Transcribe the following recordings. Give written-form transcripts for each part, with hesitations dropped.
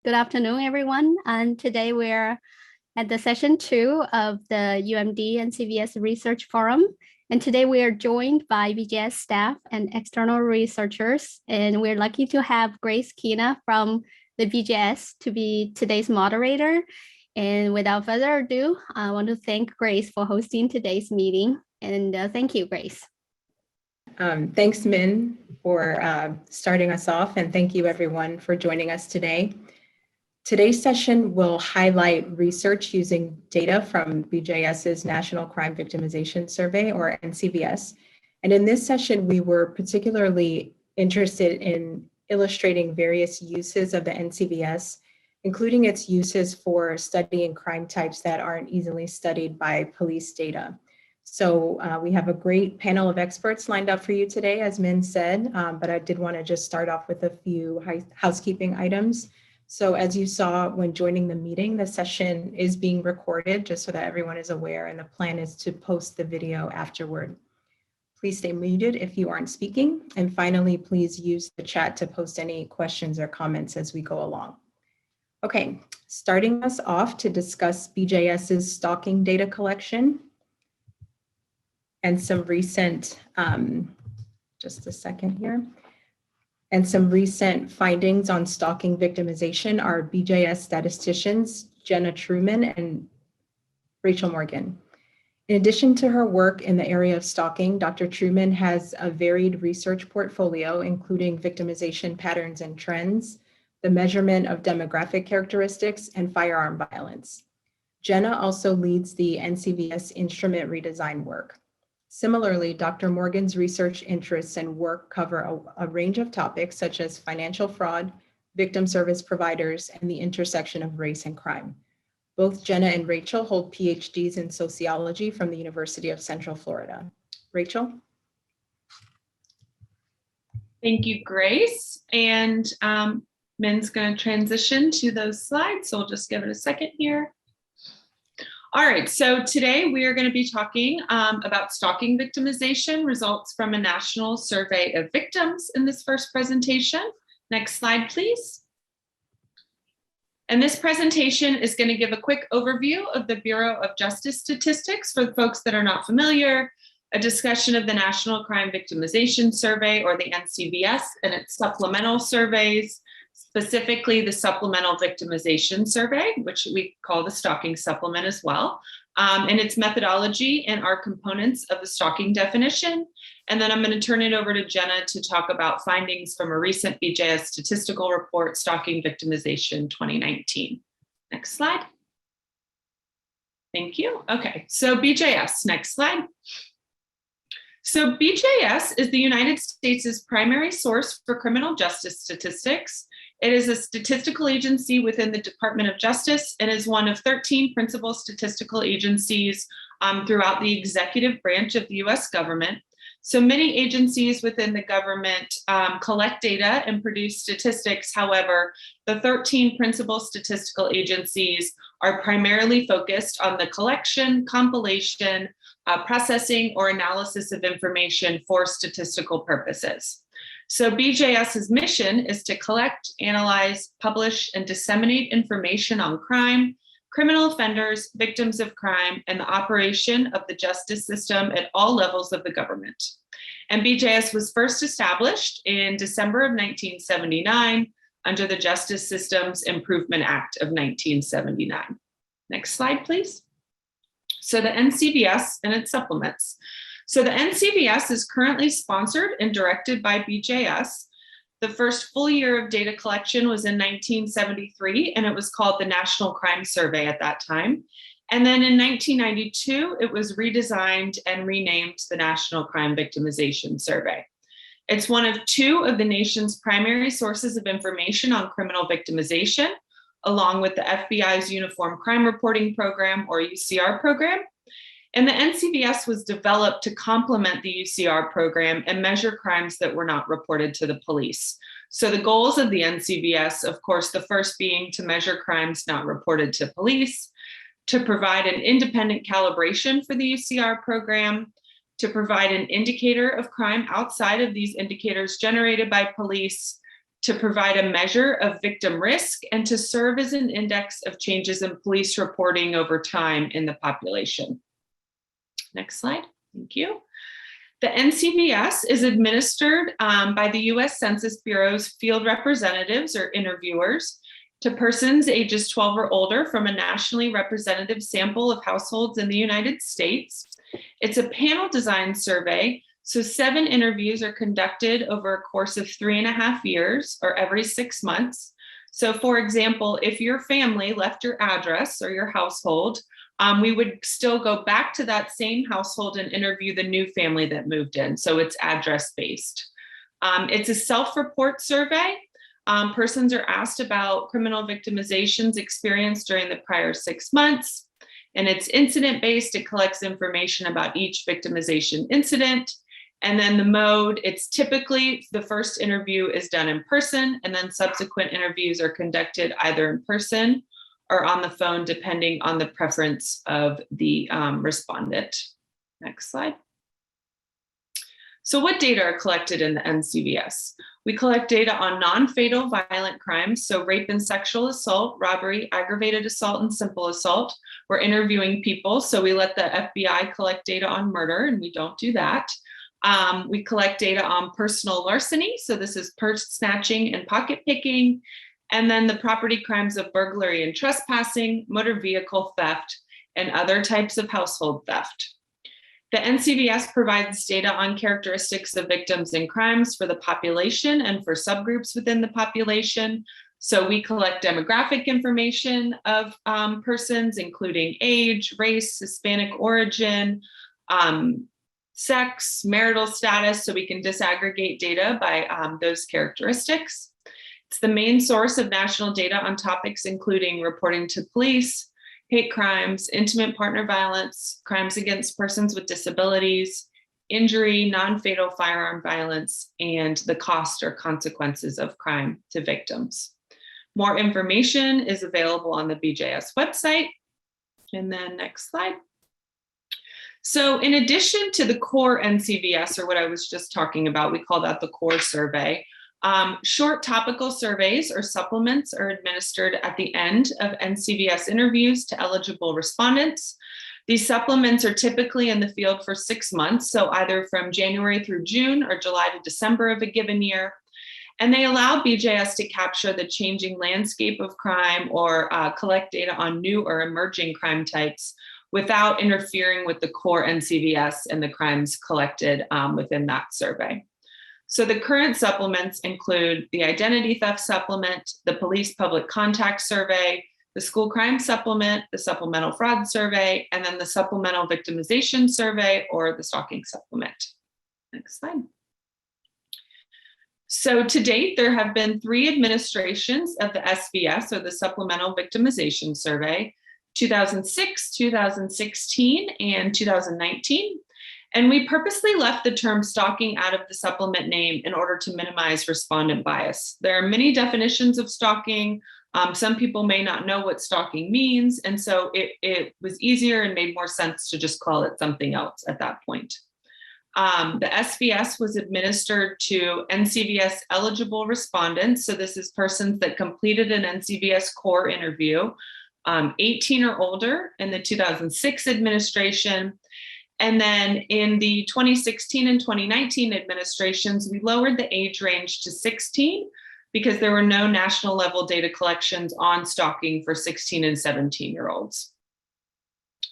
Good afternoon, everyone. And today we're at the session 2 of the UMD NCVS Research Forum. And today we are joined by Bjs staff and external researchers. And we're lucky to have Grace Kina from the Bjs to be today's moderator. And without further ado, I want to thank Grace for hosting today's meeting. And thank you, Grace. Thanks, Min, for starting us off, and thank you everyone for joining us today. Today's session will highlight research using data from BJS's National Crime Victimization Survey, or NCVS. And in this session, we were particularly interested in illustrating various uses of the NCVS, including its uses for studying crime types that aren't easily studied by police data. So we have a great panel of experts lined up for you today, as Min said, but I did want to just start off with a few housekeeping items. So as you saw when joining the meeting, the session is being recorded just so that everyone is aware, and the plan is to post the video afterward. Please stay muted if you aren't speaking. And finally, please use the chat to post any questions or comments as we go along. Okay, starting us off to discuss BJS's stalking data collection and some recent, just a second here. And some recent findings on stalking victimization are BJS statisticians Jenna Truman and Rachel Morgan. In addition to her work in the area of stalking, Dr. Truman has a varied research portfolio, including victimization patterns and trends, the measurement of demographic characteristics, and firearm violence. Jenna also leads the NCVS instrument redesign work. Similarly, Dr. Morgan's research interests and work cover a range of topics such as financial fraud, victim service providers, and the intersection of race and crime. Both Jenna and Rachel hold PhDs in sociology from the University of Central Florida. Rachel? Thank you, Grace. And Min's going to transition to those slides, so we'll just give it a second here. All right, so today we are going to be talking about stalking victimization, results from a national survey of victims in this first presentation. Next slide, please. And this presentation is going to give a quick overview of the Bureau of Justice Statistics for the folks that are not familiar, a discussion of the National Crime Victimization Survey, or the NCVS, and its supplemental surveys, specifically the Supplemental Victimization Survey, which we call the Stalking Supplement as well, and its methodology and our components of the Stalking Definition. And then I'm going to turn it over to Jenna to talk about findings from a recent BJS statistical report, Stalking Victimization 2019. Next slide. Thank you. Okay, so BJS, next slide. So BJS is the United States' primary source for criminal justice statistics. It is a statistical agency within the Department of Justice and is one of 13 principal statistical agencies throughout the executive branch of the US government. So many agencies within the government collect data and produce statistics. However, the 13 principal statistical agencies are primarily focused on the collection, compilation, processing, or analysis of information for statistical purposes. So BJS's mission is to collect, analyze, publish, and disseminate information on crime, criminal offenders, victims of crime, and the operation of the justice system at all levels of the government. And BJS was first established in December of 1979 under the Justice Systems Improvement Act of 1979. Next slide, please. So the NCBS and its supplements. So the NCVS is currently sponsored and directed by BJS. The first full year of data collection was in 1973, and it was called the National Crime Survey at that time. And then in 1992, it was redesigned and renamed the National Crime Victimization Survey. It's one of two of the nation's primary sources of information on criminal victimization, along with the FBI's Uniform Crime Reporting Program, or UCR program. And the NCVS was developed to complement the UCR program and measure crimes that were not reported to the police. So the goals of the NCVS, of course, the first being to measure crimes not reported to police, to provide an independent calibration for the UCR program, to provide an indicator of crime outside of these indicators generated by police, to provide a measure of victim risk and to serve as an index of changes in police reporting over time in the population. Next slide, thank you. The NCVS is administered by the US Census Bureau's field representatives or interviewers to persons ages 12 or older from a nationally representative sample of households in the United States. It's a panel design survey, so 7 interviews are conducted over a course of 3.5 years or every 6 months. So for example, if your family left your address or your household, we would still go back to that same household and interview the new family that moved in. So it's address-based. It's a self-report survey. Persons are asked about criminal victimizations experienced during the prior 6 months. And it's incident-based. It collects information about each victimization incident. And then the mode, it's typically the first interview is done in person, and then subsequent interviews are conducted either in person or on the phone, depending on the preference of the respondent. Next slide. So what data are collected in the NCVS? We collect data on non-fatal violent crimes, so rape and sexual assault, robbery, aggravated assault, and simple assault. We're interviewing people, so we let the FBI collect data on murder, and we don't do that. We collect data on personal larceny, so this is purse snatching and pocket picking, and then the property crimes of burglary and trespassing, motor vehicle theft, and other types of household theft. The NCVS provides data on characteristics of victims and crimes for the population and for subgroups within the population. So we collect demographic information of persons, including age, race, Hispanic origin, sex, marital status, so we can disaggregate data by those characteristics. It's the main source of national data on topics including reporting to police, hate crimes, intimate partner violence, crimes against persons with disabilities, injury, non-fatal firearm violence, and the cost or consequences of crime to victims. More information is available on the BJS website. And then next slide. So in addition to the core NCVS, or what I was just talking about, we call that the core survey. Short topical surveys or supplements are administered at the end of NCVS interviews to eligible respondents. These supplements are typically in the field for 6 months, so either from January through June or July to December of a given year. And they allow BJS to capture the changing landscape of crime or collect data on new or emerging crime types without interfering with the core NCVS and the crimes collected within that survey. So the current supplements include the identity theft supplement, the police public contact survey, the school crime supplement, the supplemental fraud survey, and then the supplemental victimization survey or the stalking supplement. Next slide. So to date, there have been 3 administrations of the SVS, or the Supplemental Victimization Survey, 2006, 2016, and 2019. And we purposely left the term stalking out of the supplement name in order to minimize respondent bias. There are many definitions of stalking. Some people may not know what stalking means, and so it was easier and made more sense to just call it something else at that point. The SVS was administered to NCVS eligible respondents. So this is persons that completed an NCVS core interview, 18 or older in the 2006 administration. And then in the 2016 and 2019 administrations, we lowered the age range to 16 because there were no national level data collections on stalking for 16 and 17-year-olds.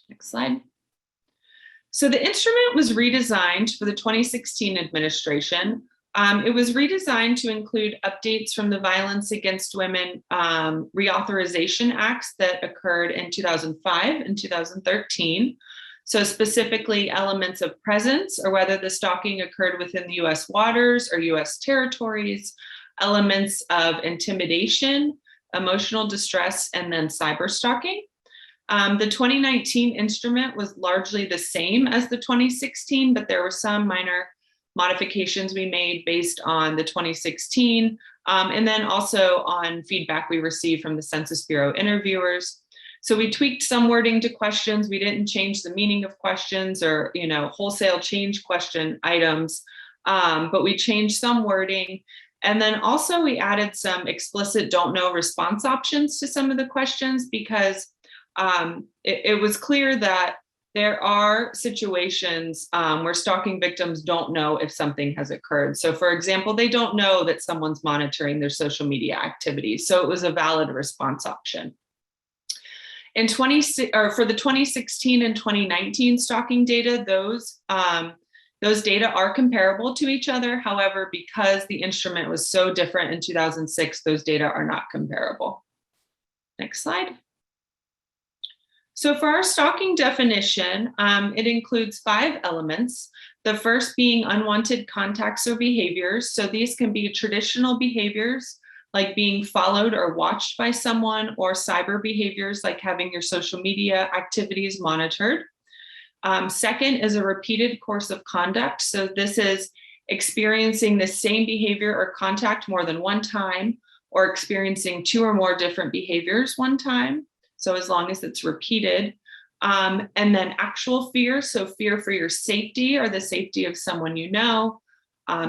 Next slide. So the instrument was redesigned for the 2016 administration. It was redesigned to include updates from the Violence Against Women Reauthorization Acts that occurred in 2005 and 2013. So specifically elements of presence, or whether the stalking occurred within the US waters or US territories, elements of intimidation, emotional distress, and then cyber stalking. The 2019 instrument was largely the same as the 2016, but there were some minor modifications we made based on the 2016, and then also on feedback we received from the Census Bureau interviewers. So we tweaked some wording to questions. We didn't change the meaning of questions or, wholesale change question items, but we changed some wording. And then also we added some explicit don't know response options to some of the questions because it was clear that there are situations where stalking victims don't know if something has occurred. So for example, they don't know that someone's monitoring their social media activities. So it was a valid response option. For the 2016 and 2019 stalking data, those data are comparable to each other. However, because the instrument was so different in 2006, those data are not comparable. Next slide. So for our stalking definition, it includes 5 elements. The first being unwanted contacts or behaviors. So these can be traditional behaviors like being followed or watched by someone, or cyber behaviors like having your social media activities monitored. Second is a repeated course of conduct. So this is experiencing the same behavior or contact more than one time, or experiencing 2 or more different behaviors one time. So as long as it's repeated. And then actual fear, so fear for your safety or the safety of someone you know,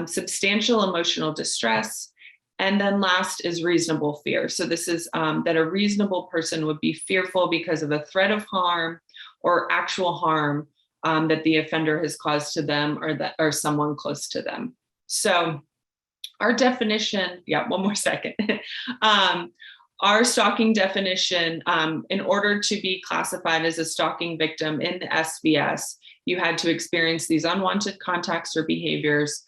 substantial emotional distress. And then last is reasonable fear. So this is that a reasonable person would be fearful because of a threat of harm or actual harm that the offender has caused to them or someone close to them. So our definition, one more second. Our stalking definition, in order to be classified as a stalking victim in the SBS, you had to experience these unwanted contacts or behaviors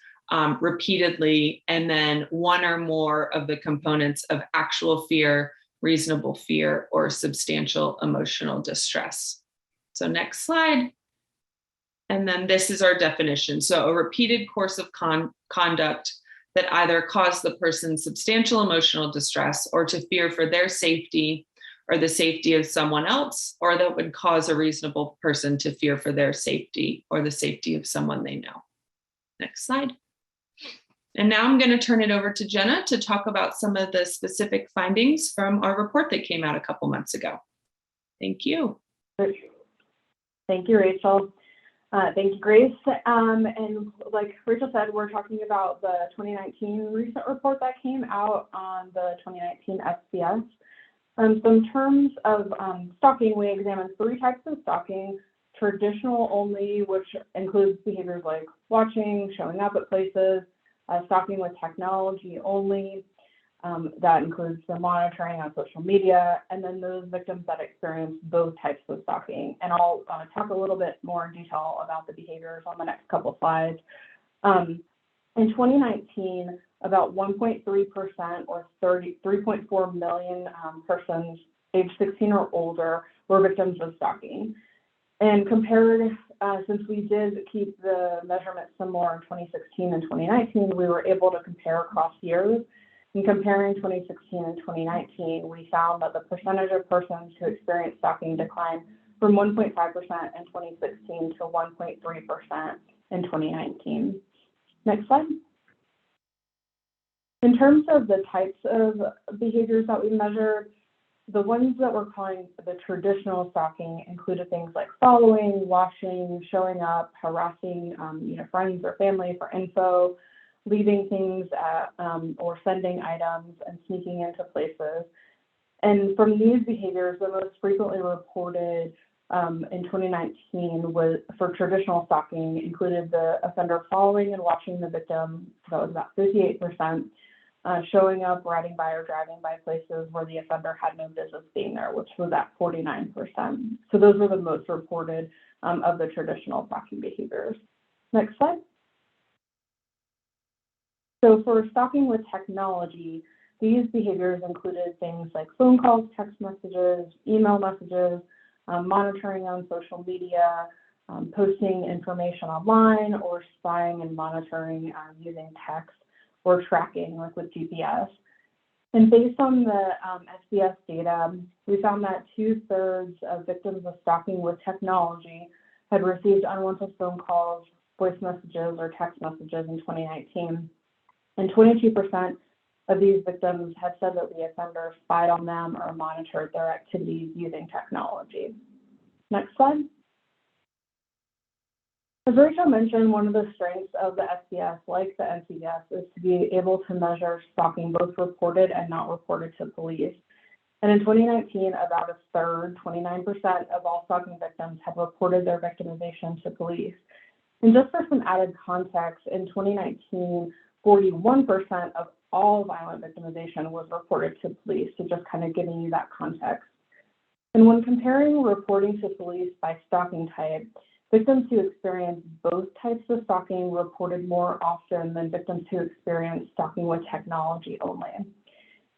repeatedly, and then 1 or more of the components of actual fear, reasonable fear, or substantial emotional distress. So next slide. And then this is our definition. So a repeated course of conduct that either caused the person substantial emotional distress or to fear for their safety or the safety of someone else, or that would cause a reasonable person to fear for their safety or the safety of someone they know. Next slide. And now I'm going to turn it over to Jenna to talk about some of the specific findings from our report that came out a couple months ago. Thank you. Thank you, Rachel. Thank you, Grace. And like Rachel said, we're talking about the 2019 recent report that came out on the 2019 SBS. So in terms of stalking, we examined 3 types of stalking: traditional only, which includes behaviors like watching, showing up at places; stalking with technology only, that includes the monitoring on social media; and then those victims that experience both types of stalking. And I'll talk a little bit more in detail about the behaviors on the next couple slides. In 2019, about 1.3% or 3.4 million persons age 16 or older were victims of stalking. And compared, since we did keep the measurement similar in 2016 and 2019, we were able to compare across years. In comparing 2016 and 2019, we found that the percentage of persons who experienced stalking declined from 1.5% in 2016 to 1.3% in 2019. Next slide. In terms of the types of behaviors that we measured, the ones that we're calling the traditional stalking included things like following, watching, showing up, harassing friends or family for info, leaving things or sending items, and sneaking into places. And from these behaviors, the most frequently reported in 2019 was for traditional stalking included the offender following and watching the victim. That was about 58%. Showing up, riding by, or driving by places where the offender had no business being there, which was at 49%. So those were the most reported of the traditional stalking behaviors. Next slide. So for stalking with technology, these behaviors included things like phone calls, text messages, email messages, monitoring on social media, posting information online, or spying and monitoring using text, or tracking, like with GPS. And based on the SBS data, we found that 2/3 of victims of stalking with technology had received unwanted phone calls, voice messages, or text messages in 2019. And 22% of these victims had said that the offender spied on them or monitored their activities using technology. Next slide. As Rachel mentioned, one of the strengths of the SBS, like the NCVS, is to be able to measure stalking both reported and not reported to police. And in 2019, about a third, 29% of all stalking victims had reported their victimization to police. And just for some added context, in 2019, 41% of all violent victimization was reported to police, so just kind of giving you that context. And when comparing reporting to police by stalking type, victims who experienced both types of stalking reported more often than victims who experienced stalking with technology only.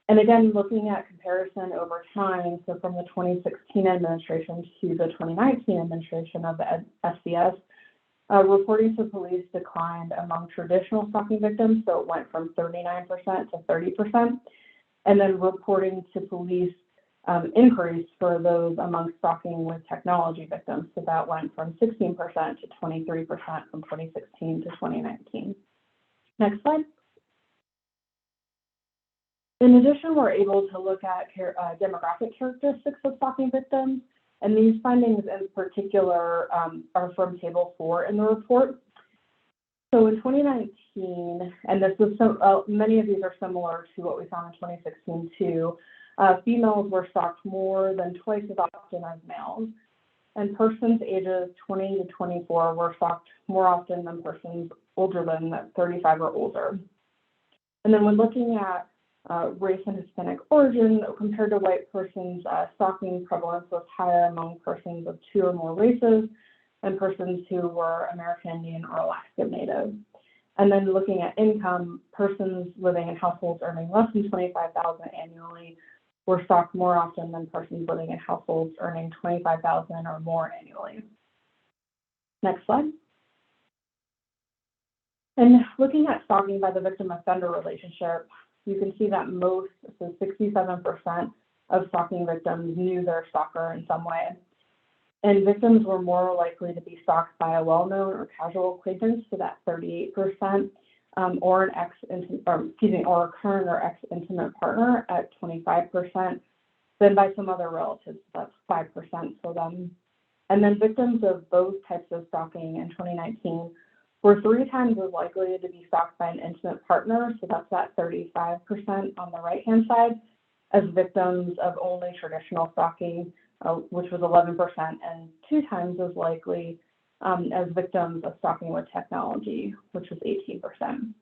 And again, looking at comparison over time, so from the 2016 administration to the 2019 administration of the SBS, reporting to police declined among traditional stalking victims, so it went from 39% to 30%, and then reporting to police increased for those among stalking with technology victims, so that went from 16% to 23% from 2016 to 2019. Next slide. In addition, we're able to look at demographic characteristics of stalking victims, and these findings in particular are from Table 4 in the report. So in 2019, and this is many of these are similar to what we found in 2016 too, females were stalked more than twice as often as males, and persons ages 20 to 24 were stalked more often than persons older than 35 or older. And then when looking at race and Hispanic origin, compared to white persons, stalking prevalence was higher among persons of 2 or more races and persons who were American Indian or Alaska Native. And then looking at income, persons living in households earning less than $25,000 annually were stalked more often than persons living in households earning $25,000 or more annually. Next slide. And looking at stalking by the victim-offender relationship, you can see that most, so 67% of stalking victims knew their stalker in some way. And victims were more likely to be stalked by a well-known or casual acquaintance, so that 38%, or a current or ex-intimate partner at 25%, then by some other relatives, that's 5% for them. And then victims of both types of stalking in 2019 were 3 times as likely to be stalked by an intimate partner, so that's that 35% on the right-hand side, as victims of only traditional stalking, which was 11%, and 2 times as likely as victims of stalking with technology, which was 18%.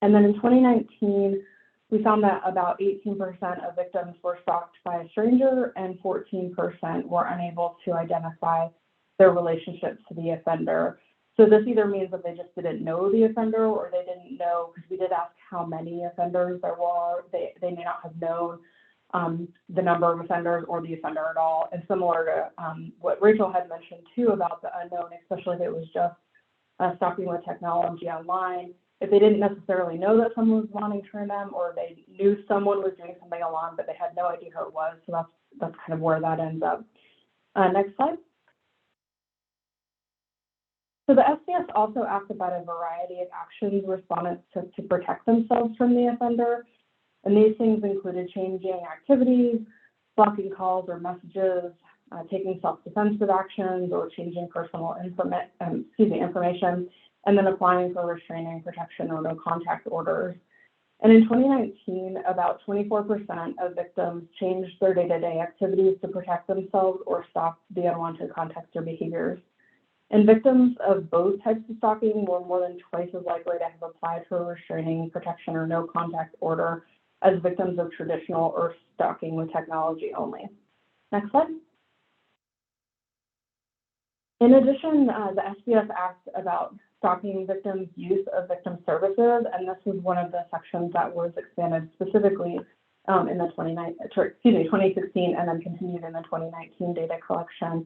And then in 2019, we found that about 18% of victims were stalked by a stranger, and 14% were unable to identify their relationship to the offender. So this either means that they just didn't know the offender, or they didn't know, because we did ask how many offenders there were. They may not have known the number of offenders or the offender at all. And similar to what Rachel had mentioned too about the unknown, especially if it was just stalking with technology online, if they didn't necessarily know that someone was monitoring them, or they knew someone was doing something online, but they had no idea who it was. So that's kind of where that ends up. Next slide. So the SBS also asked about a variety of actions respondents took to protect themselves from the offender. And these things included changing activities, blocking calls or messages, taking self-defensive actions, or changing personal information, and then applying for restraining, protection, or no contact orders. And in 2019, about 24% of victims changed their day-to-day activities to protect themselves or stop the unwanted contacts or behaviors. And victims of both types of stalking were more than twice as likely to have applied for a restraining, protection, or no contact order as victims of traditional or stalking with technology only. Next slide. In addition, the SBS asked about stalking victims' use of victim services, and this was one of the sections that was expanded specifically in the 2016 and then continued in the 2019 data collection.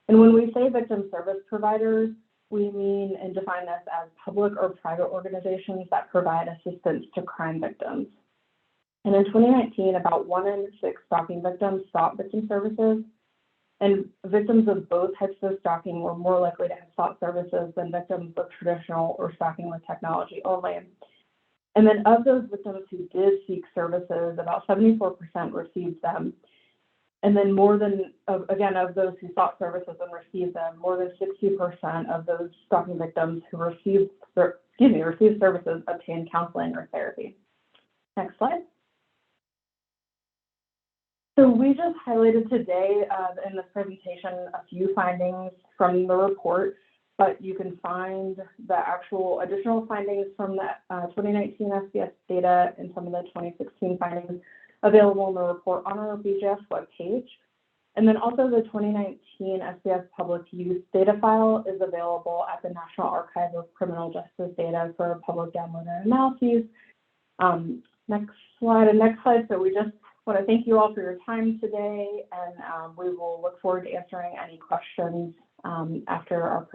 And when we say victim service providers, we mean and define this as public or private organizations that provide assistance to crime victims. And in 2019, about 1 in 6 stalking victims sought victim services, and victims of both types of stalking were more likely to have sought services than victims of traditional or stalking with technology only. And then of those victims who did seek services, about 74% received them. And then more than, again, of those who sought services and received them, more than 60% of those stalking victims who received services obtained counseling or therapy. Next slide. So we just highlighted today in this presentation a few findings from the report, but you can find the actual additional findings from the 2019 SBS data and some of the 2016 findings available in the report on our BJS webpage. And then also the 2019 SBS public use data file is available at the National Archive of Criminal Justice Data for public download and analyses. Next slide. So we just want to thank you all for your time today, and we will look forward to answering any questions after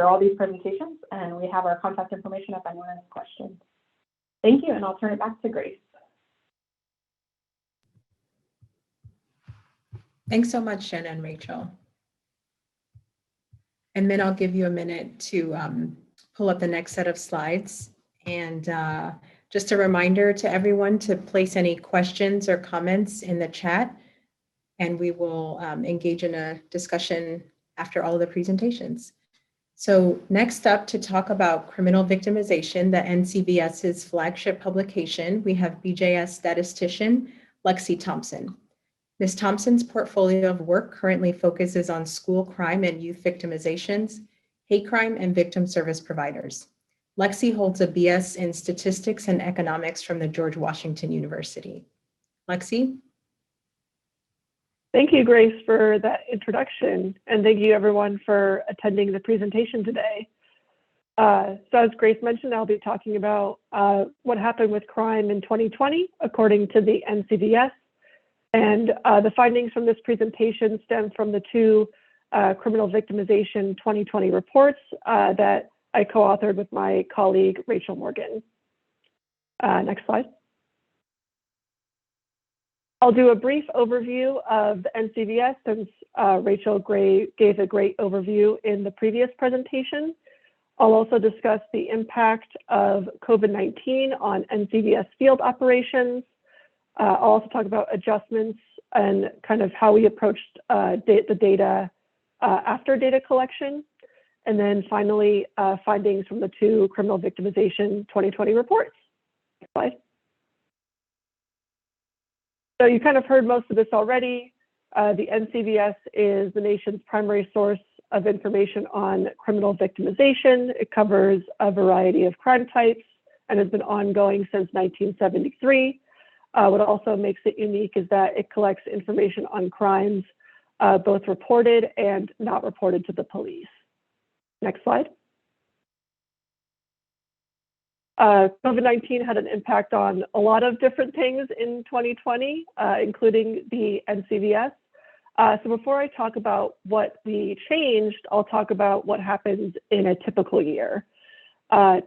all these presentations. And we have our contact information if anyone has questions. Thank you, and I'll turn it back to Grace. Thanks so much, Jenna and Rachel. And then I'll give you a minute to pull up the next set of slides. And just a reminder to everyone to place any questions or comments in the chat, and we will engage in a discussion after all of the presentations. So next up, to talk about criminal victimization, the NCVS's flagship publication, we have BJS statistician Lexi Thompson. Ms. Thompson's portfolio of work currently focuses on school crime and youth victimizations, hate crime, and victim service providers. Lexi holds a BS in Statistics and Economics from the George Washington University. Lexi? Thank you, Grace, for that introduction, and thank you everyone for attending the presentation today. So as Grace mentioned, I'll be talking about what happened with crime in 2020, according to the NCVS. And the findings from this presentation stem from the two criminal victimization 2020 reports that I co-authored with my colleague, Rachel Morgan. Next slide. I'll do a brief overview of the NCVS since Rachel gave a great overview in the previous presentation. I'll also discuss the impact of COVID-19 on NCVS field operations. I'll also talk about adjustments and kind of how we approached the data after data collection. And then finally, findings from the two criminal victimization 2020 reports. Next slide. So you kind of heard most of this already. The NCVS is the nation's primary source of information on criminal victimization. It covers a variety of crime types and has been ongoing since 1973. What also makes it unique is that it collects information on crimes both reported and not reported to the police. Next slide. COVID-19 had an impact on a lot of different things in 2020, including the NCVS. So before I talk about what we changed, I'll talk about what happens in a typical year.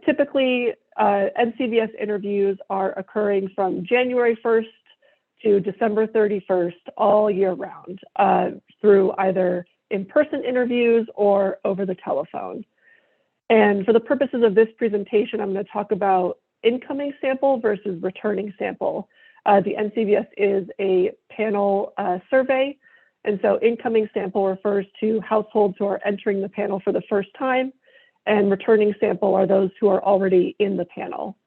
Typically, NCVS interviews are occurring from January 1st to December 31st all year round through either in-person interviews or over the telephone. And for the purposes of this presentation, I'm going to talk about incoming sample versus returning sample. The NCVS is a panel survey, and so incoming sample refers to households who are entering the panel for the first time, and returning sample are those who are already in the panel.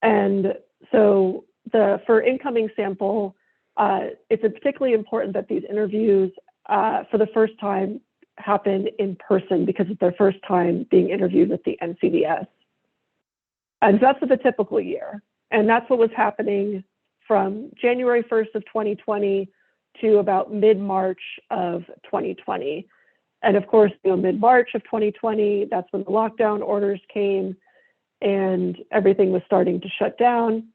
And so for incoming sample, it's particularly important that these interviews for the first time happen in person because it's their first time being interviewed with the NCVS. And so that's for the typical year. And that's what was happening from January 1st of 2020 to about mid-March of 2020. And of course, mid-March of 2020, that's when the lockdown orders came and everything was starting to shut down.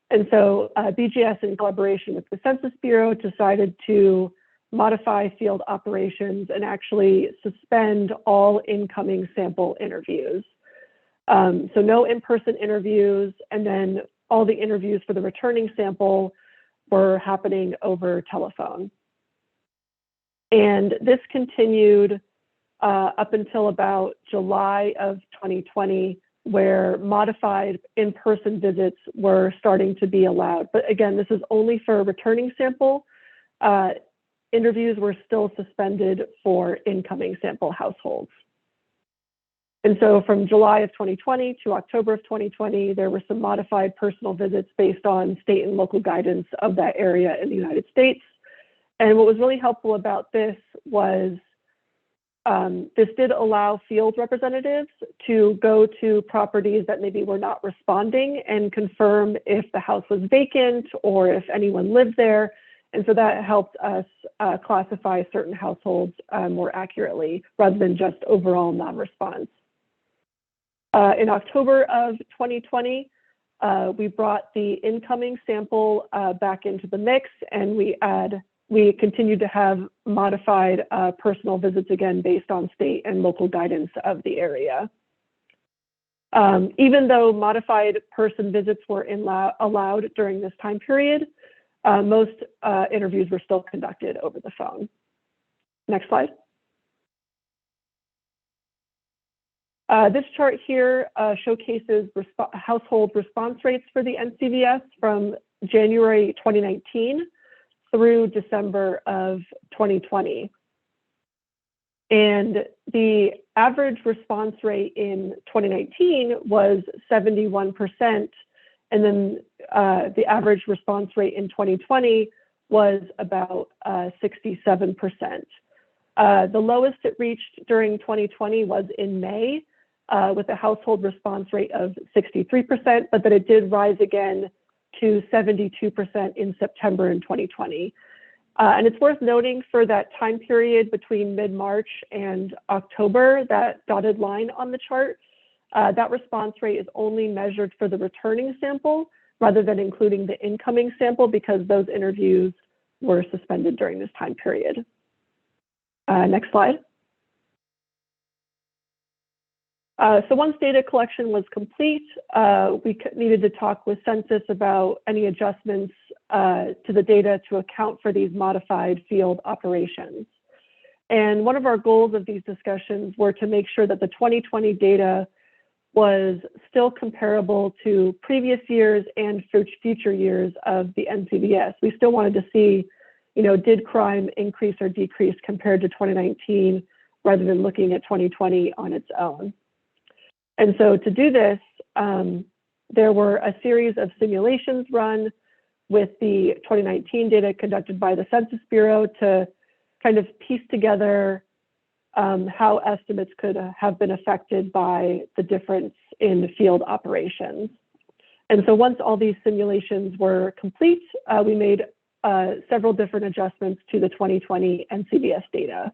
And so BJS, in collaboration with the Census Bureau, decided to modify field operations and actually suspend all incoming sample interviews. So no in-person interviews, and then all the interviews for the returning sample were happening over telephone. And this continued up until about July of 2020, where modified in-person visits were starting to be allowed. But again, this is only for a returning sample. interviews were still suspended for incoming sample households. And so from July of 2020 to October of 2020, there were some modified personal visits based on state and local guidance of that area in the United States. And what was really helpful about this was this did allow field representatives to go to properties that maybe were not responding and confirm if the house was vacant or if anyone lived there. And so that helped us classify certain households more accurately rather than just overall non-response. In October of 2020, we brought the incoming sample back into the mix, and we continued to have modified personal visits again based on state and local guidance of the area. Even though modified person visits were allowed during this time period, most interviews were still conducted over the phone. Next slide. This chart here showcases household response rates for the NCVS from January 2019 through December of 2020. And the average response rate in 2019 was 71%. And then the average response rate in 2020 was about 67%. The lowest it reached during 2020 was in May with a household response rate of 63%, but then it did rise again to 72% in September in 2020. And it's worth noting for that time period between mid-March and October, that dotted line on the chart, that response rate is only measured for the returning sample rather than including the incoming sample because those interviews were suspended during this time period. Next slide. So once data collection was complete, we needed to talk with Census about any adjustments to the data to account for these modified field operations. And one of our goals of these discussions were to make sure that the 2020 data was still comparable to previous years and future years of the NCVS. We still wanted to see, did crime increase or decrease compared to 2019 rather than looking at 2020 on its own. And so to do this, there were a series of simulations run with the 2019 data conducted by the Census Bureau to kind of piece together how estimates could have been affected by the difference in the field operations. And so once all these simulations were complete, we made several different adjustments to the 2020 NCVS data.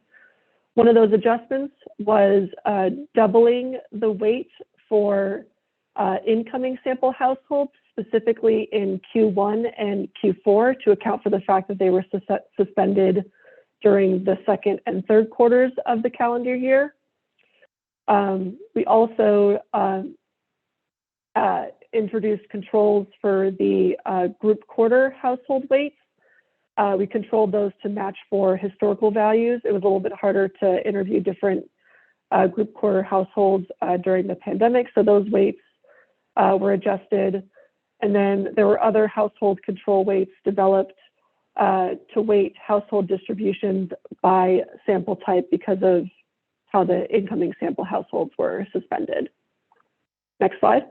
One of those adjustments was doubling the weight for incoming sample households, specifically in Q1 and Q4, to account for the fact that they were suspended during the second and third quarters of the calendar year. We also introduced controls for the group quarter household weights. We controlled those to match for historical values. It was a little bit harder to interview different group quarter households during the pandemic, so those weights were adjusted. And then there were other household control weights developed to weight household distributions by sample type because of how the incoming sample households were suspended. Next slide.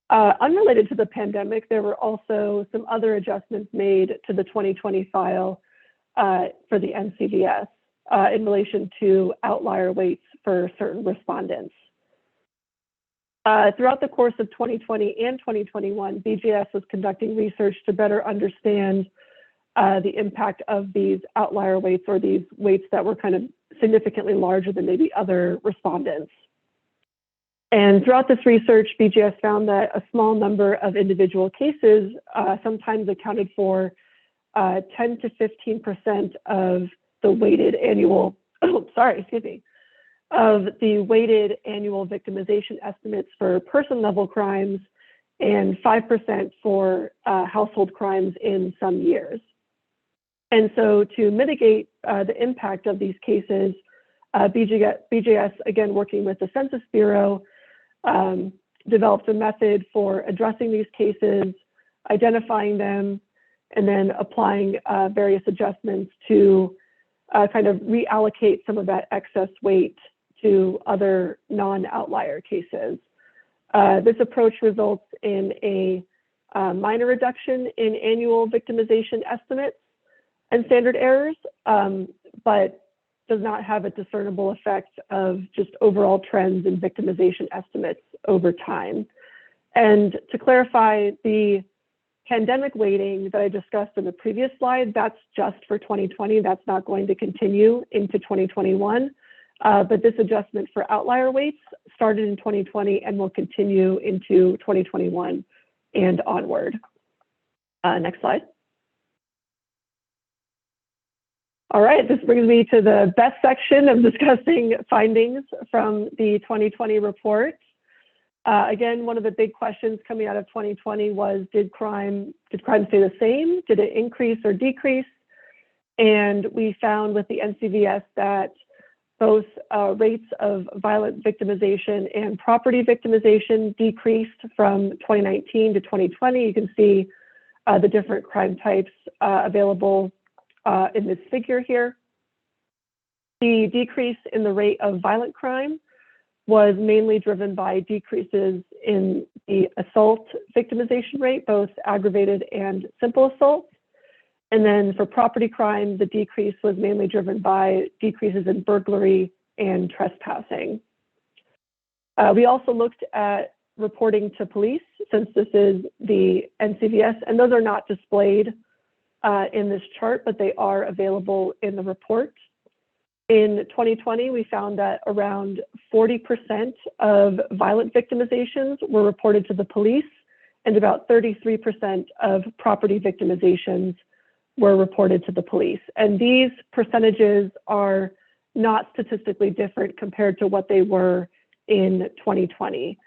Unrelated to the pandemic, there were also some other adjustments made to the 2020 file for the NCVS in relation to outlier weights for certain respondents. Throughout the course of 2020 and 2021, BJS was conducting research to better understand the impact of these outlier weights, or these weights that were kind of significantly larger than maybe other respondents. And throughout this research, BJS found that a small number of individual cases sometimes accounted for 10 to 15% of the weighted annual, of the weighted annual victimization estimates for person-level crimes and 5% for household crimes in some years. And so to mitigate the impact of these cases, BJS, again, working with the Census Bureau, developed a method for addressing these cases, identifying them, and then applying various adjustments to kind of reallocate some of that excess weight to other non-outlier cases. This approach results in a minor reduction in annual victimization estimates and standard errors, but does not have a discernible effect of just overall trends in victimization estimates over time. And to clarify, the pandemic weighting that I discussed in the previous slide, that's just for 2020. That's not going to continue into 2021. But this adjustment for outlier weights started in 2020 and will continue into 2021 and onward. Next slide. All right, this brings me to the best section of discussing findings from the 2020 report. Again, one of the big questions coming out of 2020 was, did crime stay the same? Did it increase or decrease? And we found with the NCVS that both rates of violent victimization and property victimization decreased from 2019 to 2020. You can see the different crime types available in this figure here. The decrease in the rate of violent crime was mainly driven by decreases in the assault victimization rate, both aggravated and simple assault. And then for property crime, the decrease was mainly driven by decreases in burglary and trespassing. We also looked at reporting to police, since this is the NCVS, and those are not displayed in this chart, but they are available in the report. In 2020, we found that around 40% of violent victimizations were reported to the police, and about 33% of property victimizations were reported to the police. And these percentages are not statistically different compared to what they were in 2020.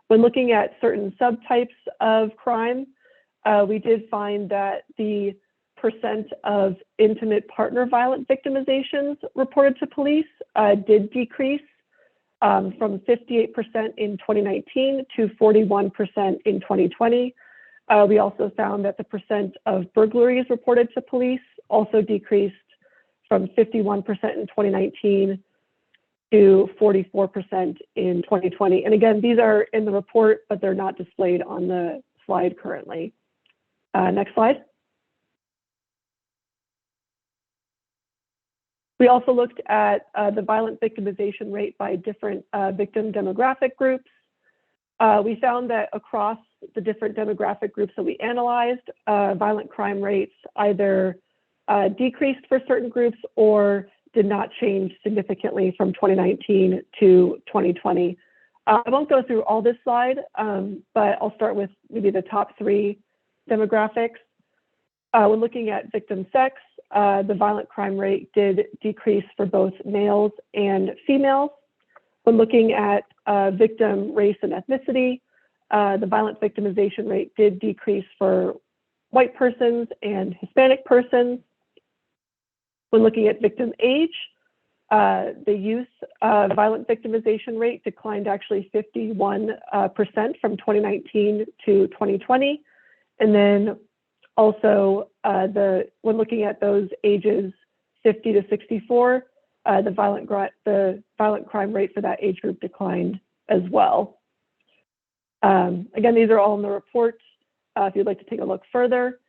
When looking at certain subtypes of crime, we did find that the percent of intimate partner violent victimizations reported to police did decrease from 58% in 2019 to 41% in 2020. We also found that the percent of burglaries reported to police also decreased from 51% in 2019 to 44% in 2020. And again, these are in the report, but they're not displayed on the slide currently. Next slide. We also looked at the violent victimization rate by different victim demographic groups. We found that across the different demographic groups that we analyzed, violent crime rates either decreased for certain groups or did not change significantly from 2019 to 2020. I won't go through all this slide, but I'll start with maybe the top three demographics. When looking at victim sex, the violent crime rate did decrease for both males and females. When looking at victim race and ethnicity, the violent victimization rate did decrease for white persons and Hispanic persons. When looking at victim age, the youth violent victimization rate declined actually 51% from 2019 to 2020. And then also, when looking at those ages 50 to 64, the violent crime rate for that age group declined as well. Again, these are all in the report if you'd like to take a look further.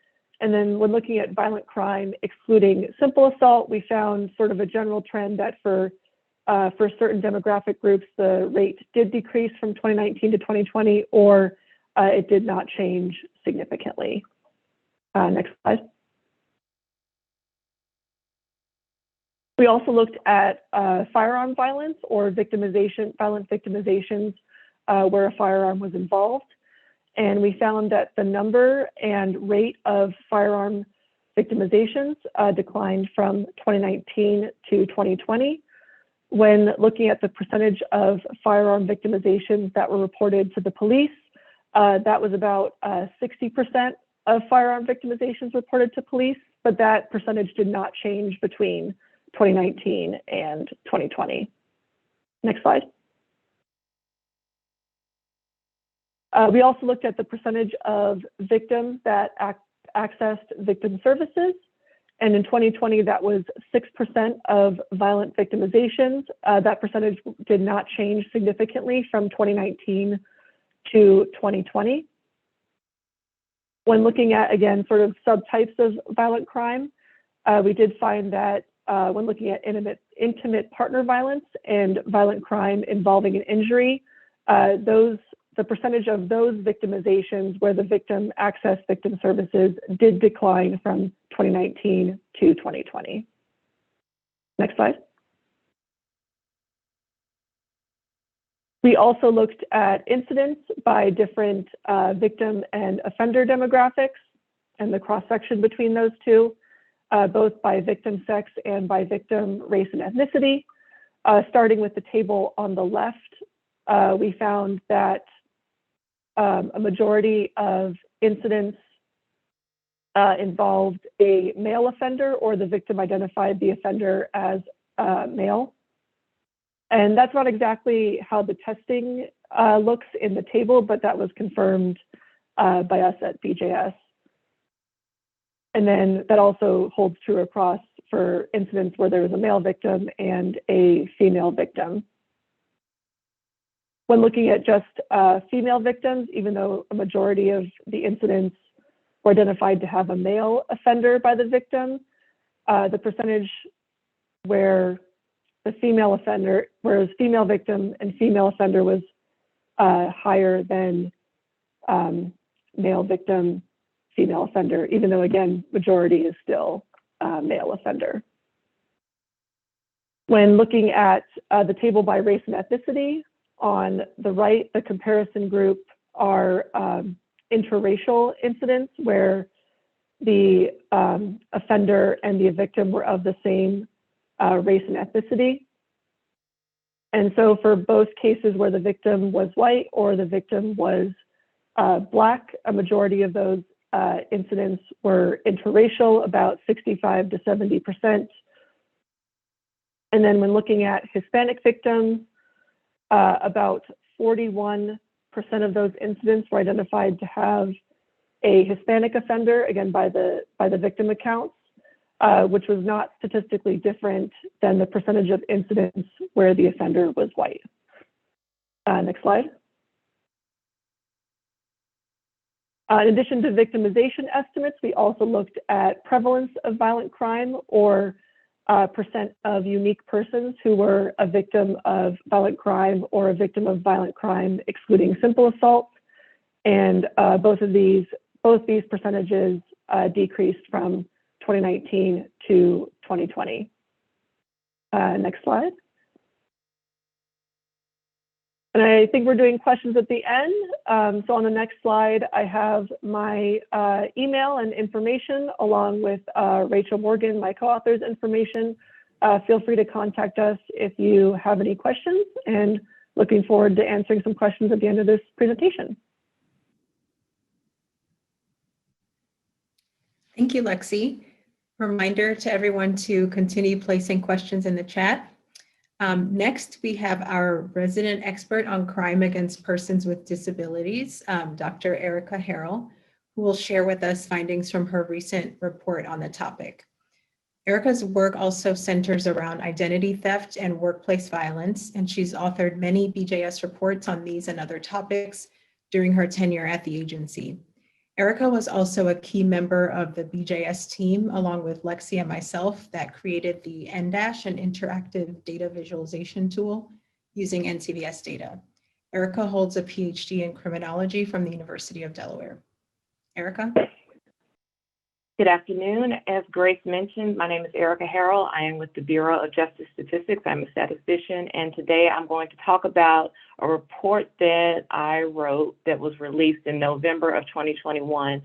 And then when looking at violent crime excluding simple assault, we found sort of a general trend that for certain demographic groups, the rate did decrease from 2019 to 2020, or it did not change significantly. Next slide. We also looked at firearm violence or violent victimizations where a firearm was involved. And we found that the number and rate of firearm victimizations declined from 2019 to 2020. When looking at the percentage of firearm victimizations that were reported to the police, that was about 60% of firearm victimizations reported to police, but that percentage did not change between 2019 and 2020. Next slide. We also looked at the percentage of victims that accessed victim services. And in 2020, that was 6% of violent victimizations. That percentage did not change significantly from 2019 to 2020. When looking at, again, sort of subtypes of violent crime, we did find that when looking at intimate partner violence and violent crime involving an injury, the percentage of those victimizations where the victim accessed victim services did decline from 2019 to 2020. Next slide. We also looked at incidents by different victim and offender demographics and the cross-section between those two, both by victim sex and by victim race and ethnicity. Starting with the table on the left, we found that a majority of incidents involved a male offender, or the victim identified the offender as male. And that's not exactly how the testing looks in the table, but that was confirmed by us at BJS. And then that also holds true across for incidents where there was a male victim and a female victim. When looking at just female victims, even though a majority of the incidents were identified to have a male offender by the victim, the percentage where the female offender, whereas female victim and female offender was higher than male victim, female offender, even though, again, majority is still male offender. When looking at the table by race and ethnicity, on the right, the comparison group are interracial incidents where the offender and the victim were of the same race and ethnicity. And so for both cases where the victim was white or the victim was Black, a majority of those incidents were interracial, about 65 to 70%. And then when looking at Hispanic victims, about 41% of those incidents were identified to have a Hispanic offender, again, by the victim accounts, which was not statistically different than the percentage of incidents where the offender was white. Next slide. In addition to victimization estimates, we also looked at prevalence of violent crime, or percent of unique persons who were a victim of violent crime or a victim of violent crime excluding simple assault. And both these percentages decreased from 2019 to 2020. Next slide. And I think we're doing questions at the end. So on the next slide, I have my email and information along with Rachel Morgan, my co-author's information. Feel free to contact us if you have any questions, and looking forward to answering some questions at the end of this presentation. Thank you, Lexi. Reminder to everyone to continue placing questions in the chat. Next, we have our resident expert on crime against persons with disabilities, Dr. Erica Harrell, who will share with us findings from her recent report on the topic. Erica's work also centers around identity theft and workplace violence, and she's authored many BJS reports on these and other topics during her tenure at the agency. Erica was also a key member of the BJS team, along with Lexi and myself, that created the N-Dash, an interactive data visualization tool using NCVS data. Erica holds a PhD in criminology from the University of Delaware. Erica? Good afternoon. As Grace mentioned, my name is Erica Harrell. I am with the Bureau of Justice Statistics. I'm a statistician, and today I'm going to talk about a report that I wrote that was released in November of 2021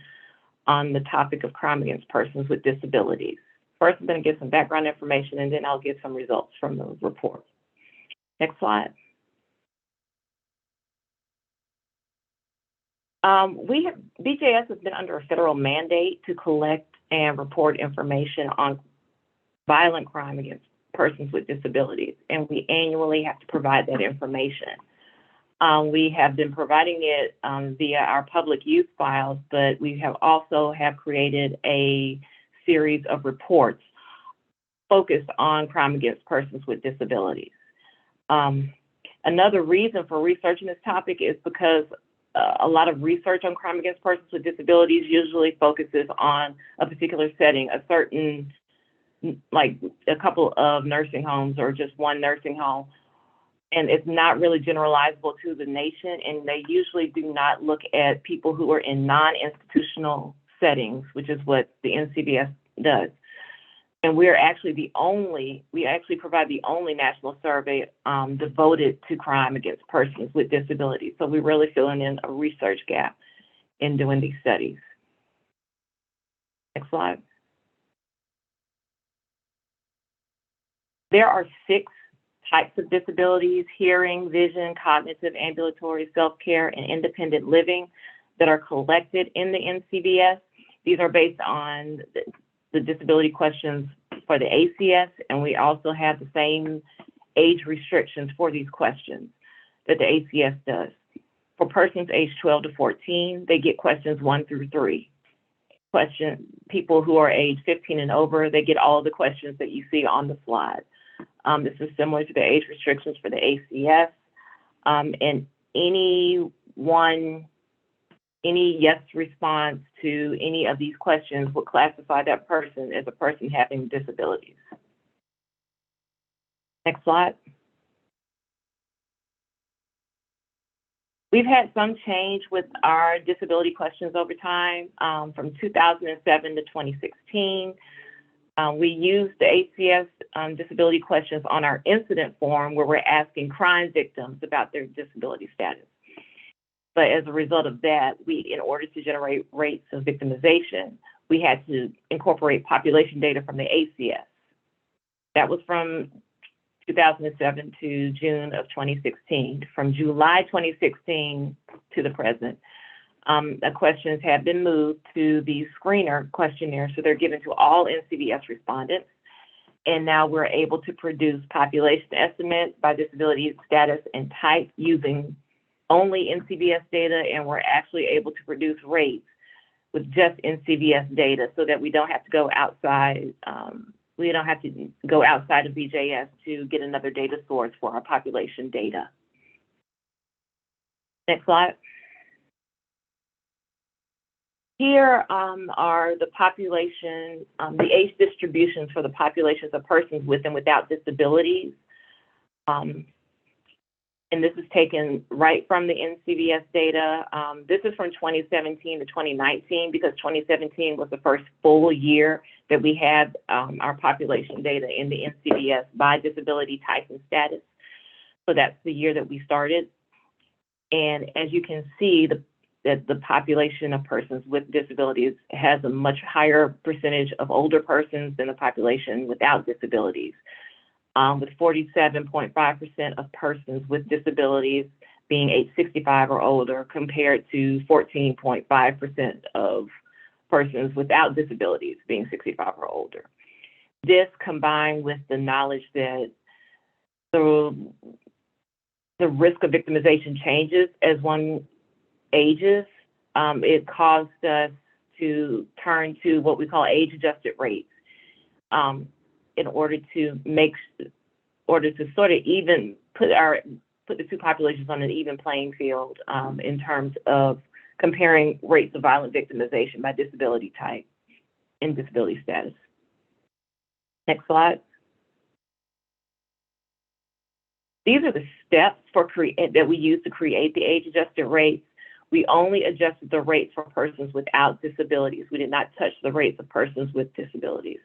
on the topic of crime against persons with disabilities. First, I'm going to give some background information, and then I'll give some results from the report. Next slide. BJS has been under a federal mandate to collect and report information on violent crime against persons with disabilities, and we annually have to provide that information. We have been providing it via our public use files, but we have also created a series of reports focused on crime against persons with disabilities. Another reason for researching this topic is because a lot of research on crime against persons with disabilities usually focuses on a particular setting, a certain, like a couple of nursing homes or just one nursing home. And it's not really generalizable to the nation, and they usually do not look at people who are in non-institutional settings, which is what the NCBS does. And we actually provide the only national survey devoted to crime against persons with disabilities. So we're really filling in a research gap in doing these studies. Next slide. There are 6 types of disabilities: hearing, vision, cognitive, ambulatory, self-care, and independent living, that are collected in the NCBS. These are based on the disability questions for the ACS, and we also have the same age restrictions for these questions that the ACS does. For persons aged 12 to 14, they get questions 1 through 3. People who are age 15 and over, they get all the questions that you see on the slide. This is similar to the age restrictions for the ACS, and any yes response to any of these questions would classify that person as a person having disabilities. Next slide. We've had some change with our disability questions over time. From 2007 to 2016, we used the ACS disability questions on our incident form, where we're asking crime victims about their disability status. But as a result of that, in order to generate rates of victimization, we had to incorporate population data from the ACS. That was from 2007 to June of 2016. From July 2016 to the present, the questions have been moved to the screener questionnaire, so they're given to all NCVS respondents. And now we're able to produce population estimates by disability status and type using only NCVS data, and we're actually able to produce rates with just NCVS data, so that we don't have to go outside. We don't have to go outside of BJS to get another data source for our population data. Next slide. Here are the population, the age distributions for the populations of persons with and without disabilities. And this is taken right from the NCVS data. This is from 2017 to 2019, because 2017 was the first full year that we had our population data in the NCVS by disability type and status. So that's the year that we started. And as you can see, that the population of persons with disabilities has a much higher percentage of older persons than the population without disabilities. With 47.5% of persons with disabilities being age 65 or older, compared to 14.5% of persons without disabilities being 65 or older. This, combined with the knowledge that the risk of victimization changes as one ages, it caused us to turn to what we call age-adjusted rates. In order to sort of even put the two populations on an even playing field in terms of comparing rates of violent victimization by disability type and disability status. Next slide. These are the steps that we use to create the age-adjusted rates. We only adjusted the rates for persons without disabilities. We did not touch the rates of persons with disabilities.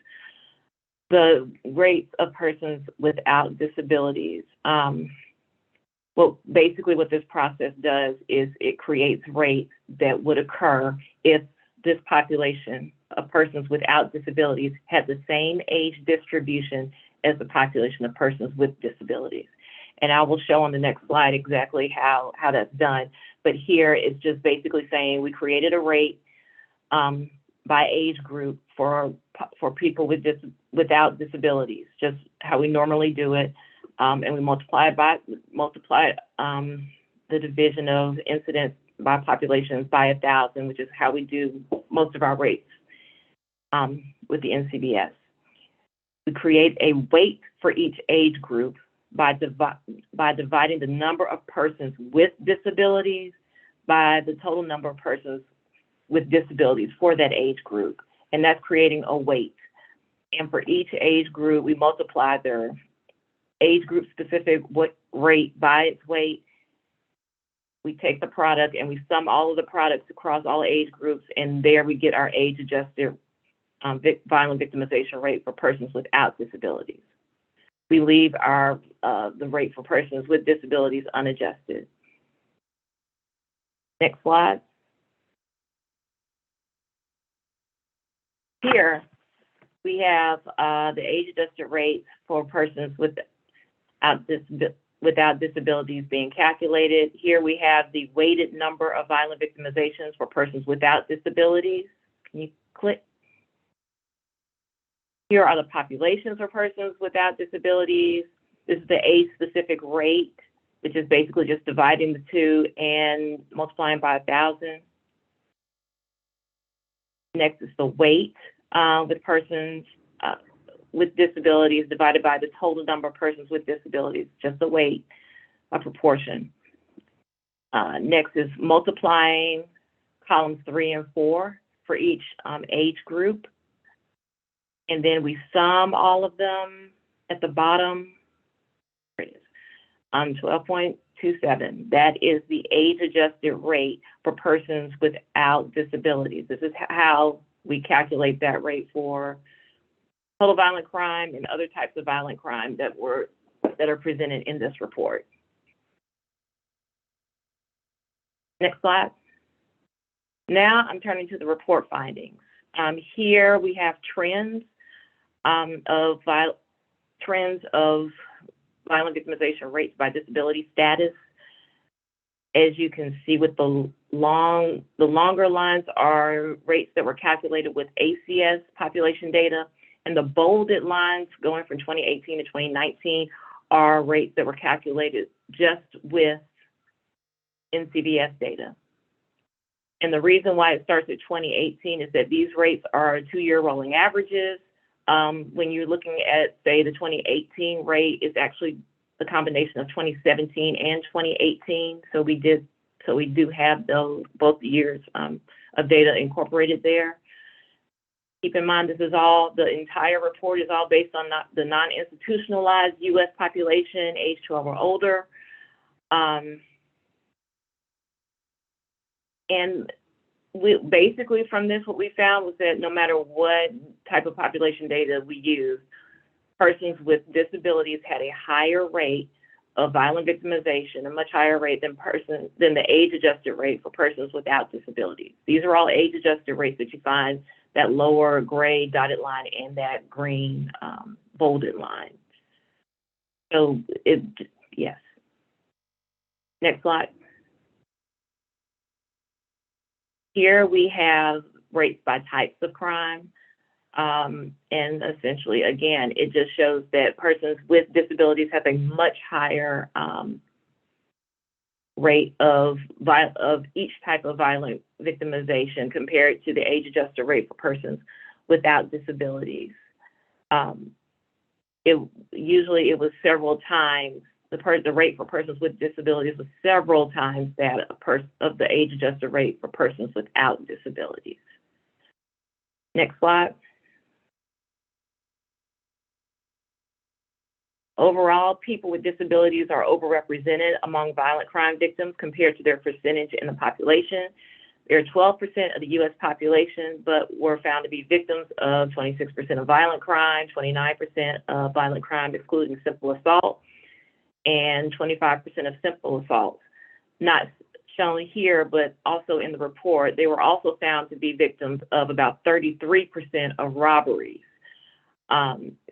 The rates of persons without disabilities, well, basically what this process does is it creates rates that would occur if this population of persons without disabilities had the same age distribution as the population of persons with disabilities. And I will show on the next slide exactly how that's done. But here it's just basically saying we created a rate by age group for people without disabilities, just how we normally do it, and we multiply it the division of incidents by populations by 1,000, which is how we do most of our rates with the NCBS. We create a weight for each age group by dividing the number of persons with disabilities by the total number of persons with disabilities for that age group, and that's creating a weight. And for each age group, we multiply their age group specific rate by its weight. We take the product and we sum all of the products across all age groups, and there we get our age-adjusted violent victimization rate for persons without disabilities. We leave our the rate for persons with disabilities unadjusted. Next slide. Here we have the age-adjusted rates for persons without disabilities being calculated. Here we have the weighted number of violent victimizations for persons without disabilities. Can you click? Here are the populations for persons without disabilities. This is the age-specific rate, which is basically just dividing the two and multiplying by 1,000. Next is the weight with persons with disabilities divided by the total number of persons with disabilities, just the weight, a proportion. Next is multiplying columns 3 and 4 for each age group. And then we sum all of them at the bottom. There it is, 12.27. That is the age-adjusted rate for persons without disabilities. This is how we calculate that rate for total violent crime and other types of violent crime that are presented in this report. Next slide. Now I'm turning to the report findings. Here we have trends of violent victimization rates by disability status. As you can see, with the longer lines are rates that were calculated with ACS population data, and the bolded lines going from 2018 to 2019 are rates that were calculated just with NCBS data. And the reason why it starts at 2018 is that these rates are 2-year rolling averages. When you're looking at, say, the 2018 rate, it's actually the combination of 2017 and 2018. So we do have those both years of data incorporated there. Keep in mind, the entire report is all based on the non-institutionalized U.S. population, age 12 or older. And basically from this, what we found was that no matter what type of population data we use, persons with disabilities had a higher rate of violent victimization, a much higher rate than the age-adjusted rate for persons without disabilities. These are all age-adjusted rates that you find, that lower gray dotted line and that green bolded line. So yes. Next slide. Here we have rates by types of crime. And essentially, again, it just shows that persons with disabilities have a much higher rate of each type of violent victimization compared to the age-adjusted rate for persons without disabilities. It was several times, the rate for persons with disabilities was several times that of the age-adjusted rate for persons without disabilities. Next slide. Overall, people with disabilities are overrepresented among violent crime victims compared to their percentage in the population. They're 12% of the U.S. population, but were found to be victims of 26% of violent crime, 29% of violent crime excluding simple assault, and 25% of simple assault. Not shown here, but also in the report, they were also found to be victims of about 33% of robberies.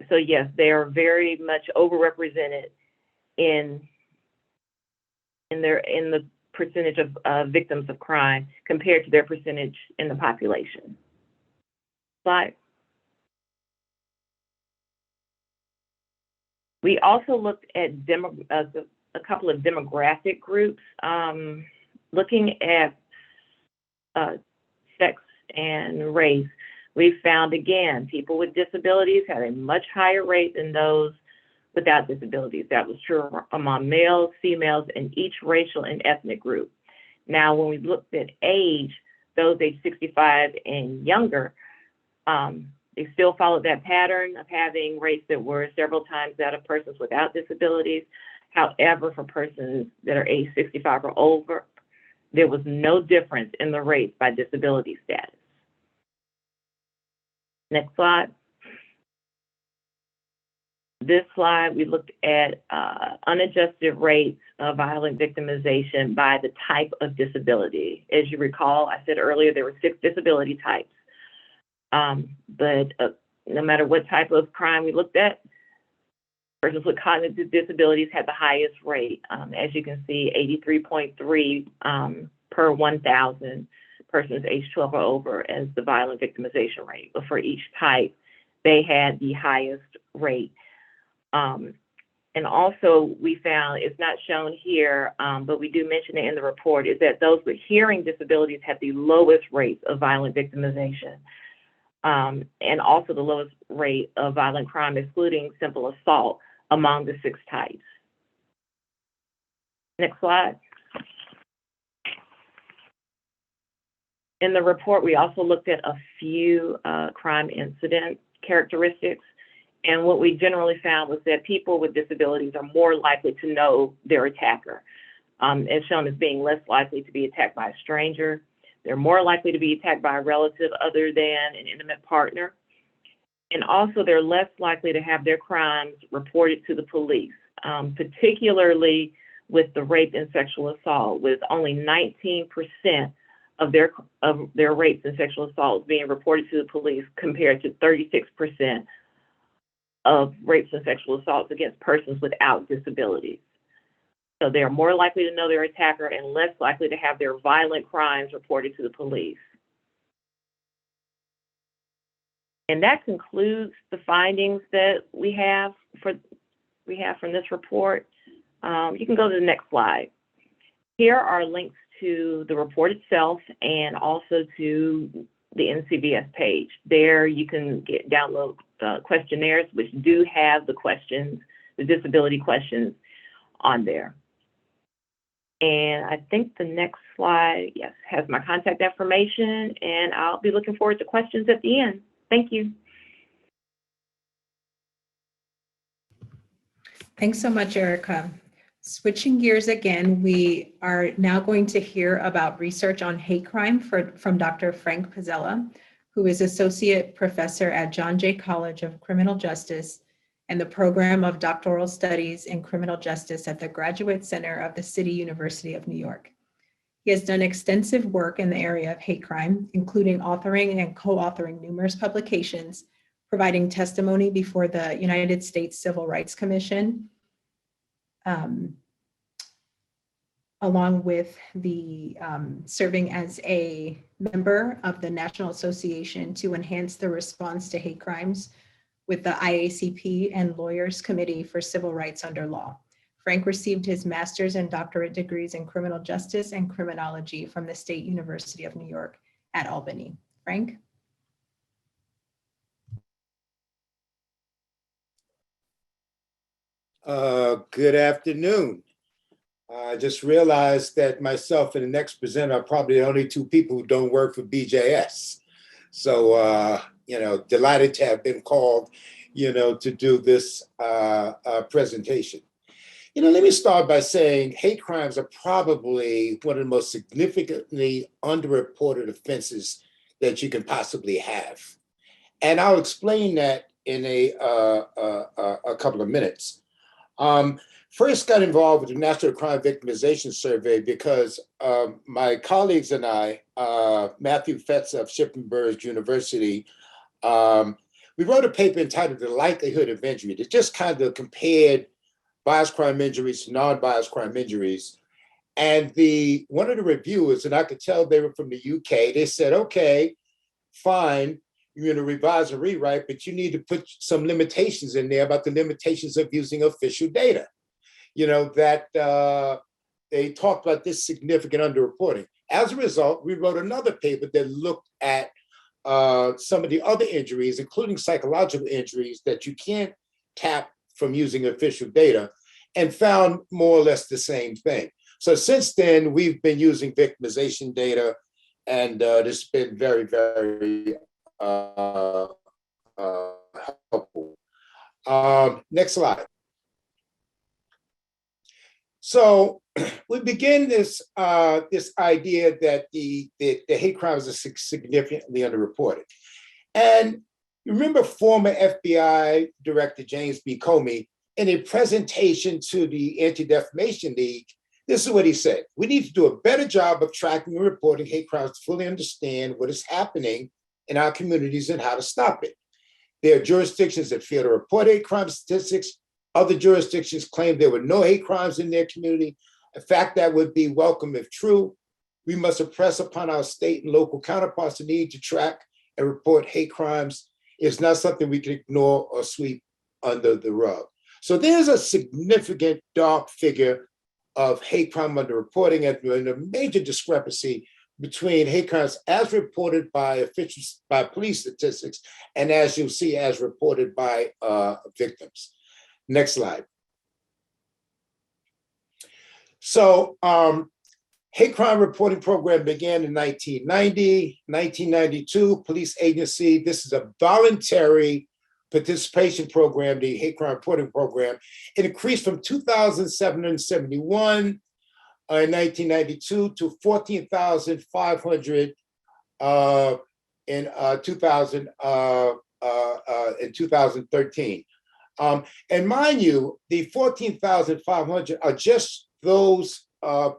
So yes, they are very much overrepresented in the percentage of victims of crime compared to their percentage in the population. Slide. We also looked at a couple of demographic groups, looking at sex and race. We found, again, people with disabilities had a much higher rate than those without disabilities. That was true among males, females, and each racial and ethnic group. Now, when we looked at age, those age 65 and younger, they still followed that pattern of having rates that were several times that of persons without disabilities. However, for persons that are age 65 or over, there was no difference in the rates by disability status. Next slide. This slide, we looked at unadjusted rates of violent victimization by the type of disability. As you recall, I said earlier there were 6 disability types. But no matter what type of crime we looked at, persons with cognitive disabilities had the highest rate. As you can see, 83.3 per 1,000 persons age 12 or over as the violent victimization rate. But for each type, they had the highest rate. And also we found, it's not shown here, but we do mention it in the report, is that those with hearing disabilities have the lowest rates of violent victimization. And also the lowest rate of violent crime, excluding simple assault, among the 6 types. Next slide. In the report, we also looked at a few crime incident characteristics. And what we generally found was that people with disabilities are more likely to know their attacker, as shown as being less likely to be attacked by a stranger. They're more likely to be attacked by a relative other than an intimate partner. And also they're less likely to have their crimes reported to the police, particularly with the rape and sexual assault, with only 19% of their rapes and sexual assaults being reported to the police compared to 36% of rapes and sexual assaults against persons without disabilities. So they are more likely to know their attacker and less likely to have their violent crimes reported to the police. And that concludes the findings that we have from this report. You can go to the next slide. Here are links to the report itself and also to the NCVS page. There you can download questionnaires which do have the questions, the disability questions on there. And I think the next slide, yes, has my contact information, and I'll be looking forward to questions at the end. Thank you. Thanks so much, Erica. Switching gears again, we are now going to hear about research on hate crime from Dr. Frank Pizzella, who is Associate Professor at John Jay College of Criminal Justice and the Program of Doctoral Studies in Criminal Justice at the Graduate Center of the City University of New York. He has done extensive work in the area of hate crime, including authoring and co-authoring numerous publications, providing testimony before the United States Civil Rights Commission, along with the serving as a member of the National Association to Enhance the Response to Hate Crimes with the IACP and Lawyers Committee for Civil Rights Under Law. Frank received his master's and doctorate degrees in criminal justice and criminology from the State University of New York at Albany. Frank? Good afternoon. I just realized that myself and the next presenter are probably the only 2 people who don't work for BJS. So, delighted to have been called, to do this presentation. Let me start by saying hate crimes are probably one of the most significantly underreported offenses that you can possibly have. And I'll explain that in a couple of minutes. First got involved with the National Crime Victimization Survey because my colleagues and I, Matthew Fetz of Shippensburg University, we wrote a paper entitled The Likelihood of Injury that just kind of compared biased crime injuries to non-biased crime injuries. And one of the reviewers, and I could tell they were from the UK, they said, okay, fine, you're going to revise and rewrite, but you need to put some limitations in there about the limitations of using official data. that they talked about this significant underreporting. As a result, we wrote another paper that looked at some of the other injuries, including psychological injuries that you can't tap from using official data, and found more or less the same thing. So since then, we've been using victimization data, and this has been very, very helpful. Next slide. So we begin this idea that the hate crimes are significantly underreported. And you remember former FBI Director James B. Comey, in a presentation to the Anti-Defamation League, this is what he said: "We need to do a better job of tracking and reporting hate crimes to fully understand what is happening in our communities and how to stop it. There are jurisdictions that fail to report hate crime statistics. Other jurisdictions claim there were no hate crimes in their community, a fact that would be welcome if true. We must impress upon our state and local counterparts the need to track and report hate crimes. It's not something we can ignore or sweep under the rug." So there's a significant dark figure of hate crime underreporting, and a major discrepancy between hate crimes as reported by officials, by police statistics, and as you'll see, as reported by victims. Next slide. So hate crime reporting program began in 1990, 1992, police agency. This is a voluntary participation program, the hate crime reporting program. It increased from 2,771 in 1992 to 14,500 in 2013. And mind you, the 14,500 are just those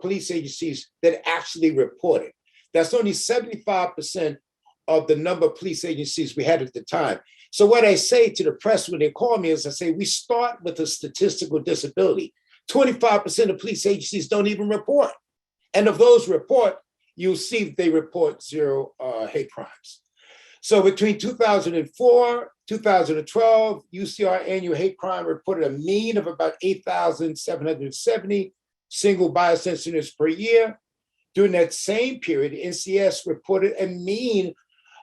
police agencies that actually reported. That's only 75% of the number of police agencies we had at the time. So what I say to the press when they call me is I say, we start with a statistical disability. 25% of police agencies don't even report. And of those report, you'll see they report zero hate crimes. So between 2004, 2012, UCR annual hate crime reported a mean of about 8,770 single bias incidents per year. During that same period, NCS reported a mean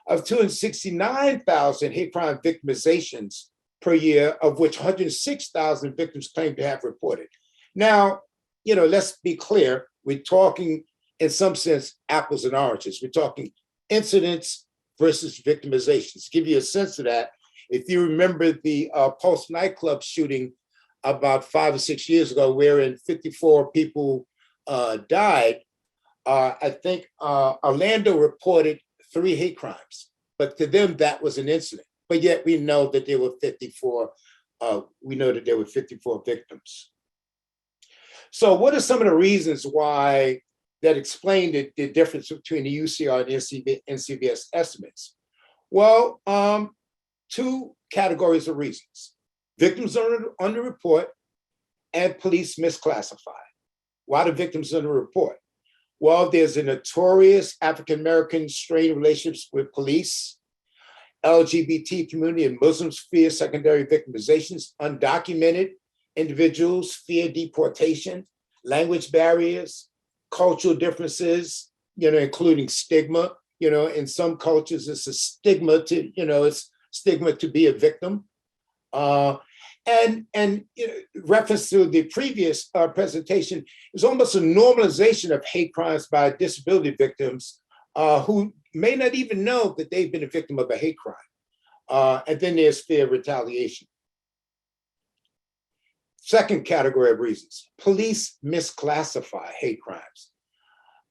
of 269,000 hate crime victimizations per year, of which 106,000 victims claim to have reported. Now, let's be clear, we're talking in some sense apples and oranges. We're talking incidents versus victimizations. To give you a sense of that, if you remember the Pulse nightclub shooting about 5 or 6 years ago, wherein 54 people died, I think Orlando reported 3 hate crimes, but to them that was an incident. But yet we know that there were 54. We know that there were 54 victims. So, what are some of the reasons why that explain the difference between the UCR and NCVS estimates? Well, 2 categories of reasons: victims underreport and police misclassify. Why do victims underreport? Well, there's a notorious African-American strained relationships with police. LGBT community and Muslims fear secondary victimizations. Undocumented individuals fear deportation. Language barriers, cultural differences, including stigma. In some cultures, it's a stigma to, it's stigma to be a victim. And reference to the previous presentation is almost a normalization of hate crimes by disability victims who may not even know that they've been a victim of a hate crime. And then there's fear of retaliation. Second category of reasons: police misclassify hate crimes.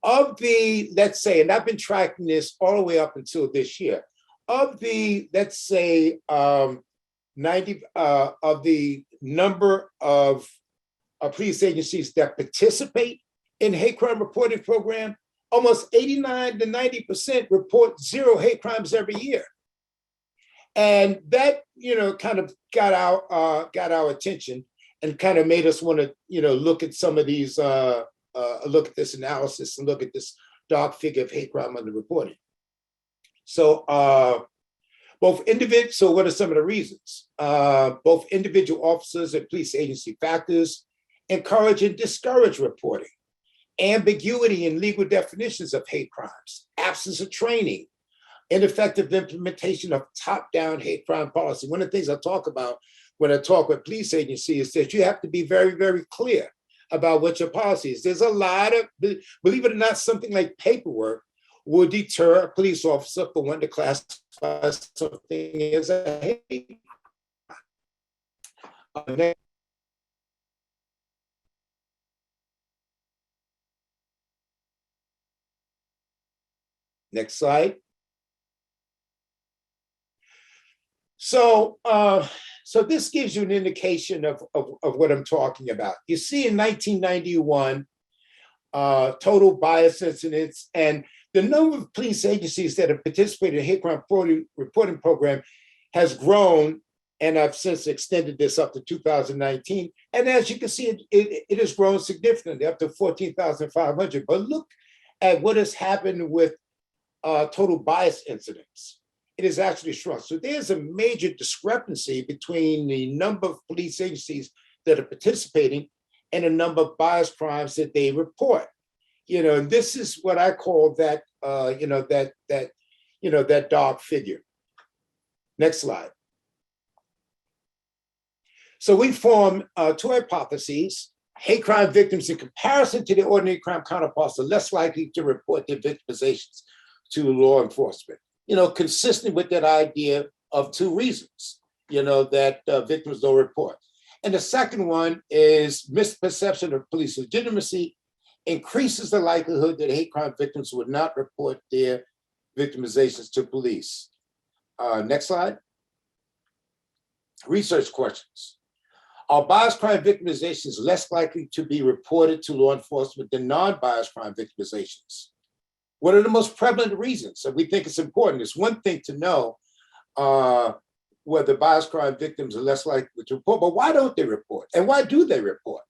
Of the, let's say, and I've been tracking this all the way up until this year, of the, let's say, 90 of the number of police agencies that participate in hate crime reporting program, almost 89 to 90% report 0 hate crimes every year. And that, kind of got our attention and kind of made us want to, look at some of these, look at this analysis and look at this dark figure of hate crime underreporting. So, so what are some of the reasons? Both individual officers and police agency factors, encourage and discourage reporting, ambiguity in legal definitions of hate crimes, absence of training, ineffective implementation of top-down hate crime policy. One of the things I talk about when I talk with police agencies is that you have to be very, very clear about what your policy is. There's a lot of, believe it or not, something like paperwork will deter a police officer from wanting to classify something as a hate crime. Next slide. So, so this gives you an indication of what I'm talking about. You see in 1991, total bias incidents, and the number of police agencies that have participated in hate crime reporting program has grown, and I've since extended this up to 2019. And as you can see, it has grown significantly, up to 14,500. But look at what has happened with total bias incidents. It has actually shrunk. So there's a major discrepancy between the number of police agencies that are participating and the number of bias crimes that they report. You know, and this is what I call that, that dark figure. Next slide. So we form two hypotheses. Hate crime victims, in comparison to their ordinary crime counterparts, are less likely to report their victimizations to law enforcement. You know, consistent with that idea of two reasons, you know, that victims don't report. And the second one is misperception of police legitimacy increases the likelihood that hate crime victims would not report their victimizations to police. Next slide. Research questions. Are bias crime victimizations less likely to be reported to law enforcement than non-bias crime victimizations? What are the most prevalent reasons? So we think it's important. It's one thing to know whether bias crime victims are less likely to report, but why don't they report? And why do they report?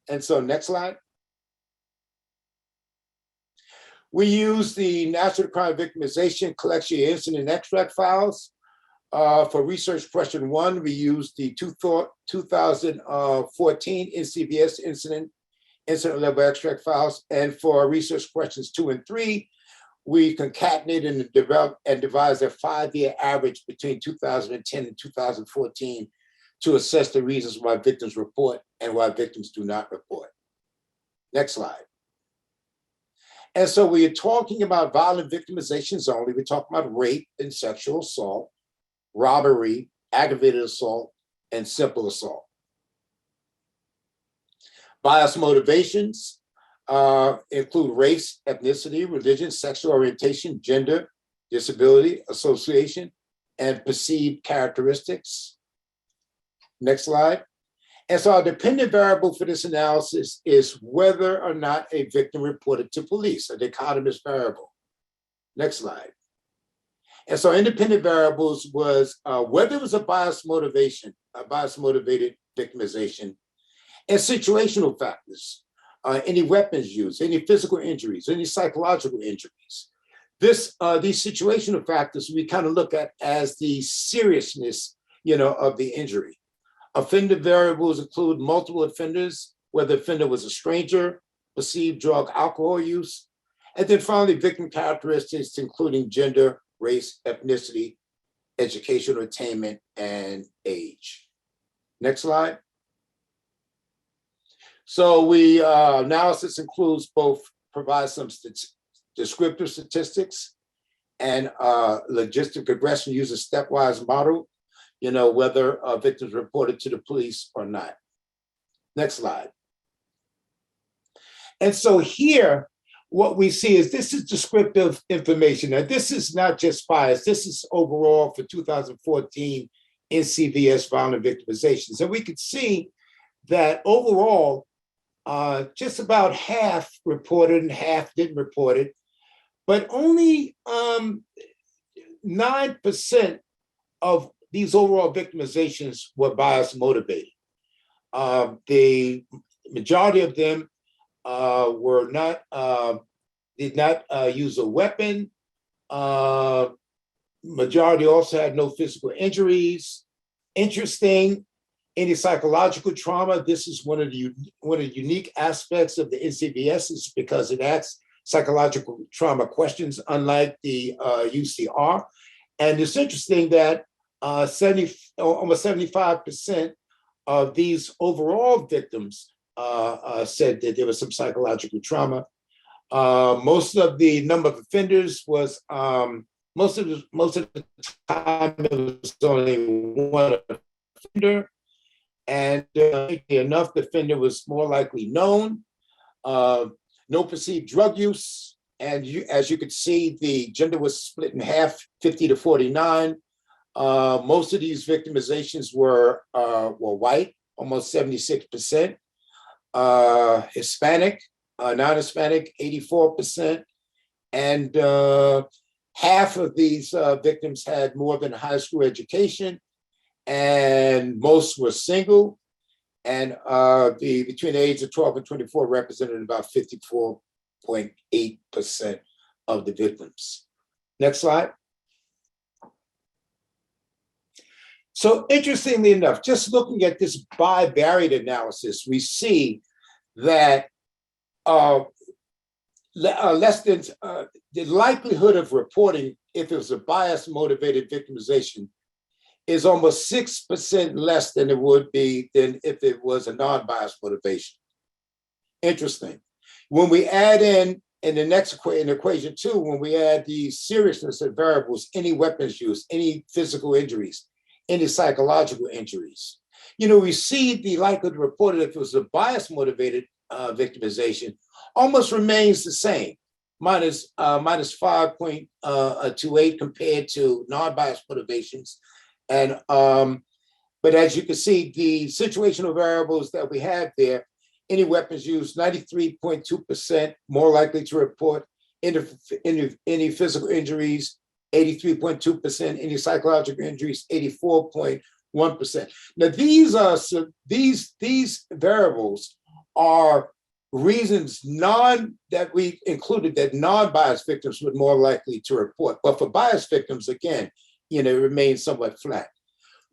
And so next slide. We use the National Crime Victimization collection incident extract files. For research question 1, we used the 2014 Ncbs incident level extract files. And for research questions 2 and 3, we concatenated and developed and devised a 5-year average between 2010 and 2014 to assess the reasons why victims report and why victims do not report. Next slide. And so we are talking about violent victimizations only. We're talking about rape and sexual assault, robbery, aggravated assault, and simple assault. Bias motivations include race, ethnicity, religion, sexual orientation, gender, disability, association, and perceived characteristics. Next slide. And so our dependent variable for this analysis is whether or not a victim reported to police, a dichotomous variable. Next slide. And so independent variables was whether it was a bias motivation, a bias motivated victimization, and situational factors, any weapons used, any physical injuries, any psychological injuries. These situational factors we kind of look at as the seriousness, of the injury. Offender variables include multiple offenders, whether the offender was a stranger, perceived drug, alcohol use, and then finally victim characteristics, including gender, race, ethnicity, educational attainment, and age. Next slide. So analysis includes both provide some descriptive statistics and logistic regression using stepwise model, whether victims reported to the police or not. Next slide. And so here, what we see is this is descriptive information. Now, this is not just bias. This is overall for 2014 NCVS violent victimization. So we could see that overall, just about half reported and half didn't report it, but only 9% of these overall victimizations were bias motivated. The majority of them did not use a weapon. Majority also had no physical injuries. Interesting, Any psychological trauma, this is one of the unique aspects of the NCVS is because it asks psychological trauma questions, unlike the UCR. And it's interesting that almost 75% of these overall victims said that there was some psychological trauma. Most of the number of offenders was most of the time it was only one offender, and enough the offender was more likely known. No perceived drug use, and as you could see, the gender was split in half, 50 to 49. Most of these victimizations were white, almost 76%. Hispanic, non-Hispanic, 84%, and half of these victims had more than a high school education, and most were single, and between the age of 12 and 24 represented about 54.8% of the victims. Next slide. So interestingly enough, just looking at this bivariate analysis, we see that less than the likelihood of reporting if it was a bias motivated victimization is almost 6% less than it would be than if it was a non-bias motivation. Interesting. When we add in the next equation two, when we add the seriousness of variables, any weapons use, any physical injuries, any psychological injuries, we see the likelihood reported if it was a bias motivated victimization almost remains the same, minus 5.28 compared to non-bias motivations. And but as you can see, the situational variables that we have there, any weapons used, 93.2% more likely to report any physical injuries, 83.2%, any psychological injuries, 84.1%. Now these variables are reasons that we included that non-biased victims would more likely to report. But for biased victims, again, it remains somewhat flat.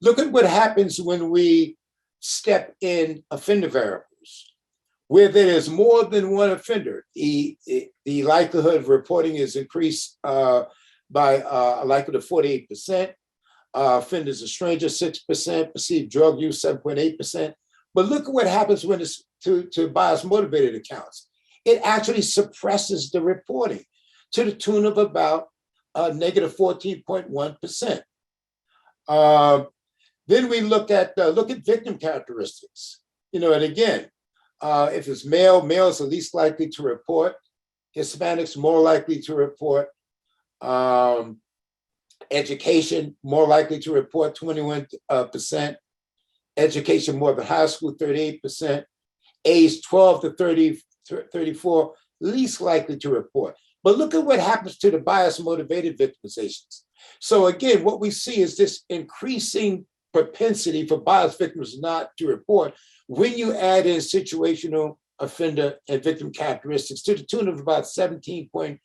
Look at what happens when we step in offender variables. Where there is more than one offender, the likelihood of reporting is increased by a likelihood of 48%. Offenders a stranger, 6%, perceived drug use, 7.8%. But look at what happens when it's to bias motivated accounts. It actually suppresses the reporting to the tune of about negative 14.1%. Then we look at victim characteristics. And again, if it's male is the least likely to report. Hispanics more likely to report. Education more likely to report, 21%. Education more than high school, 38%. Age 12 to 34, least likely to report. But look at what happens to the bias motivated victimizations. So again, what we see is this increasing propensity for bias victims not to report when you add in situational offender and victim characteristics to the tune of about 17.7%.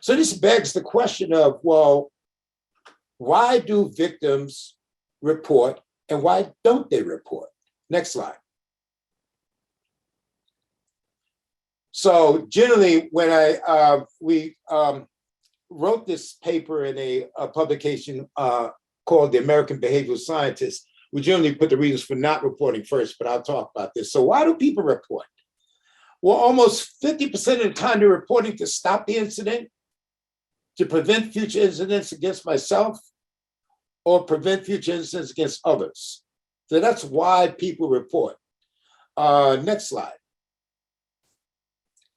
So this begs the question of, well, why do victims report and why don't they report? Next slide. So generally, when we wrote this paper in a publication called The American Behavioral Scientist, we generally put the reasons for not reporting first, but I'll talk about this. So why do people report? Well, almost 50% of the time they're reporting to stop the incident, to prevent future incidents against myself, or prevent future incidents against others. So that's why people report. Next slide.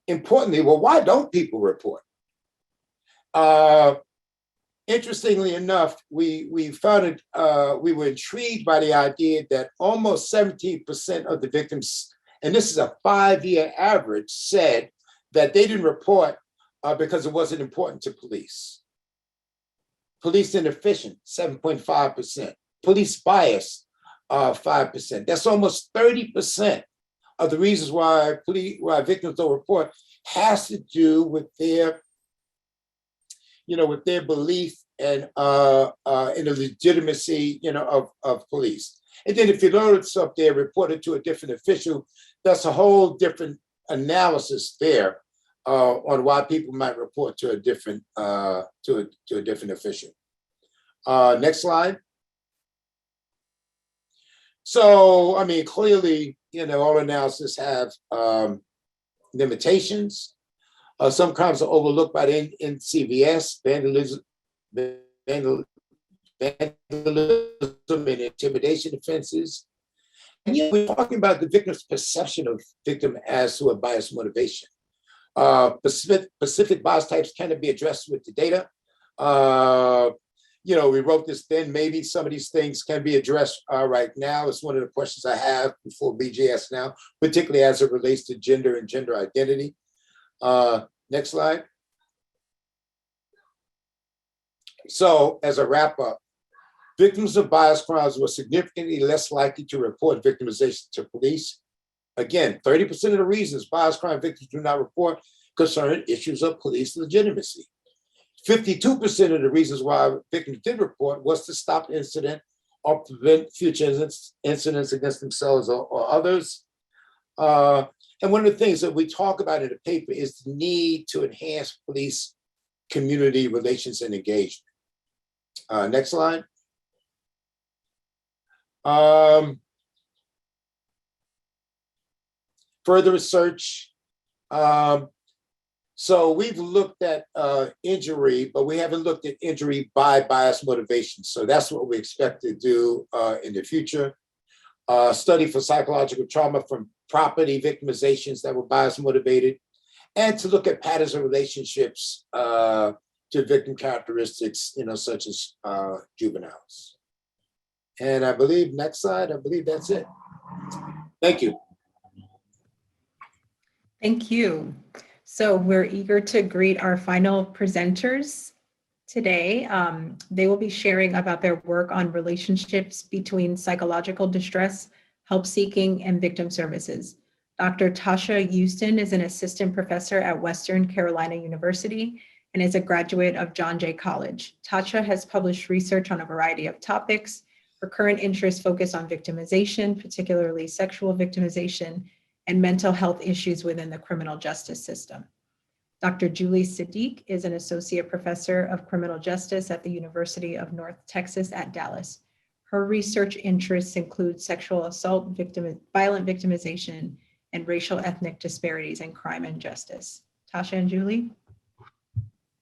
Importantly, well, why don't people report? Interestingly enough, we found it, we were intrigued by the idea that almost 17% of the victims, and this is a 5-year average, said that they didn't report because it wasn't important to police. Police inefficient, 7.5%. Police bias, 5%. That's almost 30% of the reasons why victims don't report has to do with their, with their belief and in the legitimacy, of police. And then if you notice up there, reported to a different official, that's a whole different analysis there on why people might report to a different to a different official. Next slide. So, I mean, clearly, all analysis have limitations. Some crimes are overlooked by the NCVS, vandalism, and intimidation offenses. And yet we're talking about the victim's perception of victim as to a biased motivation. Specific bias types cannot be addressed with the data. We wrote this then, maybe some of these things can be addressed right now. It's one of the questions I have before BJS now, particularly as it relates to gender and gender identity. Next slide. So as a wrap up, victims of bias crimes were significantly less likely to report victimization to police. Again, 30% of the reasons bias crime victims do not report concern issues of police legitimacy. 52% of the reasons why victims did report was to stop incident or prevent future incidents against themselves or others. And one of the things that we talk about in the paper is the need to enhance police community relations and engagement. Next slide. Further research. So we've looked at injury, but we haven't looked at injury by bias motivation. So that's what we expect to do in the future. Study for psychological trauma from property victimizations that were bias motivated, and to look at patterns of relationships to victim characteristics, such as juveniles. And I believe, next slide, I believe that's it. Thank you. Thank you. So we're eager to greet our final presenters today. They will be sharing about their work on relationships between psychological distress, help seeking, and victim services. Dr. Tasha Houston is an assistant professor at Western Carolina University and is a graduate of John Jay College. Tasha has published research on a variety of topics. Her current interests focus on victimization, particularly sexual victimization, and mental health issues within the criminal justice system. Dr. Julie Siddiq is an associate professor of criminal justice at the University of North Texas at Dallas. Her research interests include sexual assault, violent victimization, and racial ethnic disparities in crime and justice. Tasha and Julie.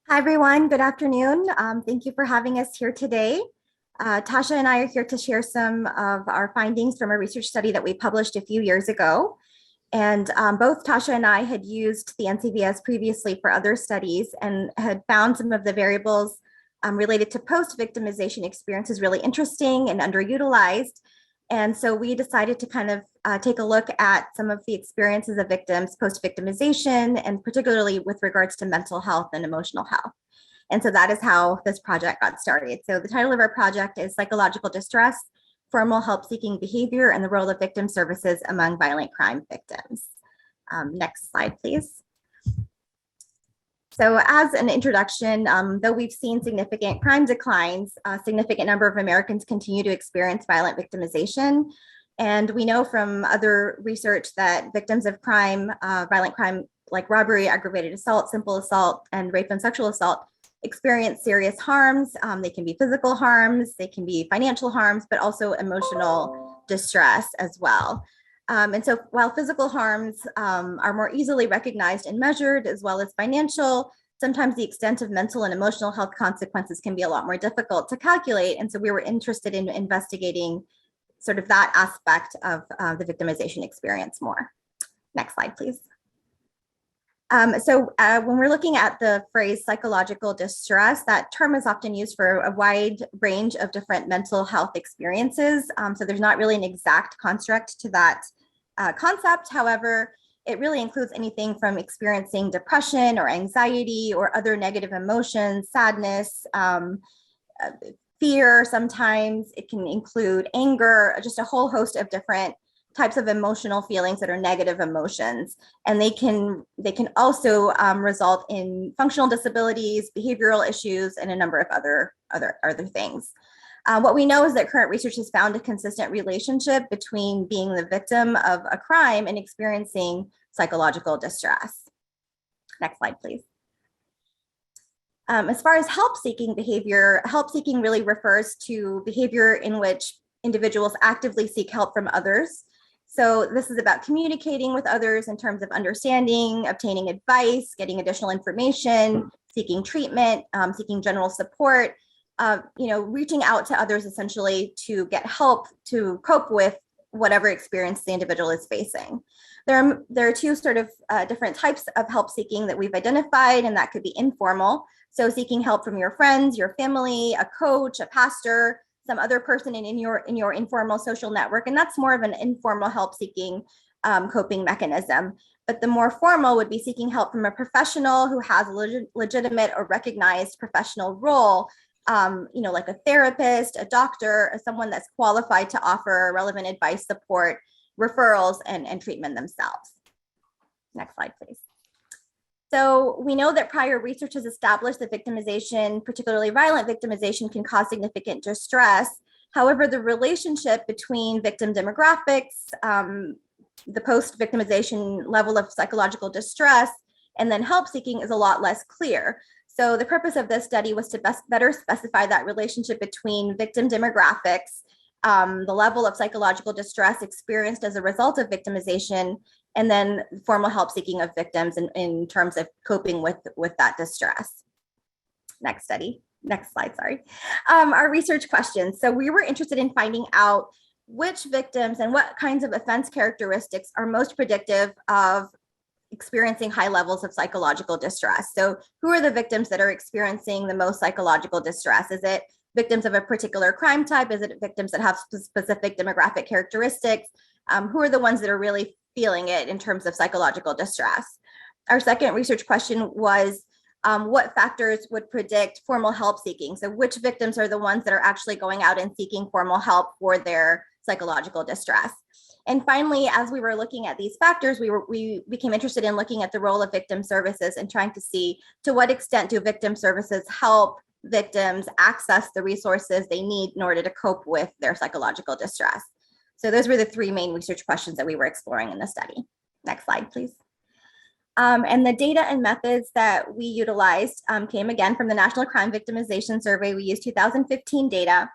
Hi, everyone. Good afternoon. Thank you for having us here today. Tasha and I are here to share some of our findings from a research study that we published a few years ago. And both Tasha and I had used the NCVS previously for other studies and had found some of the variables related to post-victimization experiences really interesting and underutilized. And so we decided to kind of take a look at some of the experiences of victims post-victimization, and particularly with regards to mental health and emotional health. And so that is how this project got started. So the title of our project is Psychological Distress, Formal Help-Seeking Behavior, and the Role of Victim Services Among Violent Crime Victims. Next slide, please. So as an introduction, though we've seen significant crime declines, a significant number of Americans continue to experience violent victimization. And we know from other research that victims of crime, violent crime like robbery, aggravated assault, simple assault, and rape and sexual assault experience serious harms. They can be physical harms, they can be financial harms, but also emotional distress as well. And so while physical harms are more easily recognized and measured, as well as financial, sometimes the extent of mental and emotional health consequences can be a lot more difficult to calculate. And so we were interested in investigating sort of that aspect of the victimization experience more. Next slide, please. So when we're looking at the phrase psychological distress, that term is often used for a wide range of different mental health experiences. So there's not really an exact construct to that concept. However, it really includes anything from experiencing depression or anxiety or other negative emotions, sadness, fear. Sometimes it can include anger, just a whole host of different types of emotional feelings that are negative emotions. And they can also result in functional disabilities, behavioral issues, and a number of other other things. What we know is that current research has found a consistent relationship between being the victim of a crime and experiencing psychological distress. Next slide, please. As far as help-seeking behavior, help-seeking really refers to behavior in which individuals actively seek help from others. So this is about communicating with others in terms of understanding, obtaining advice, getting additional information, seeking treatment, seeking general support, reaching out to others essentially to get help to cope with whatever experience the individual is facing. There are two sort of different types of help seeking that we've identified, and that could be informal. So seeking help from your friends, your family, a coach, a pastor, some other person in your informal social network, and that's more of an informal help seeking coping mechanism. But the more formal would be seeking help from a professional who has a legitimate or recognized professional role, like a therapist, a doctor, or someone that's qualified to offer relevant advice, support, referrals, and treatment themselves. Next slide, please. So we know that prior research has established that victimization, particularly violent victimization, can cause significant distress. However, the relationship between victim demographics, the post-victimization level of psychological distress, and then help seeking is a lot less clear. So the purpose of this study was to better specify that relationship between victim demographics, the level of psychological distress experienced as a result of victimization, and then formal help seeking of victims in terms of coping with that distress. Next slide, sorry. Our research questions. So we were interested in finding out which victims and what kinds of offense characteristics are most predictive of experiencing high levels of psychological distress. So who are the victims that are experiencing the most psychological distress? Is it victims of a particular crime type? Is it victims that have specific demographic characteristics? Who are the ones that are really feeling it in terms of psychological distress? Our second research question was, what factors would predict formal help seeking? So which victims are the ones that are actually going out and seeking formal help for their psychological distress? And finally, as we were looking at these factors, we became interested in looking at the role of victim services and trying to see to what extent do victim services help victims access the resources they need in order to cope with their psychological distress. So those were the three main research questions that we were exploring in the study. Next slide, please. And the data and methods that we utilized came again from the National Crime Victimization Survey. We used 2015 data,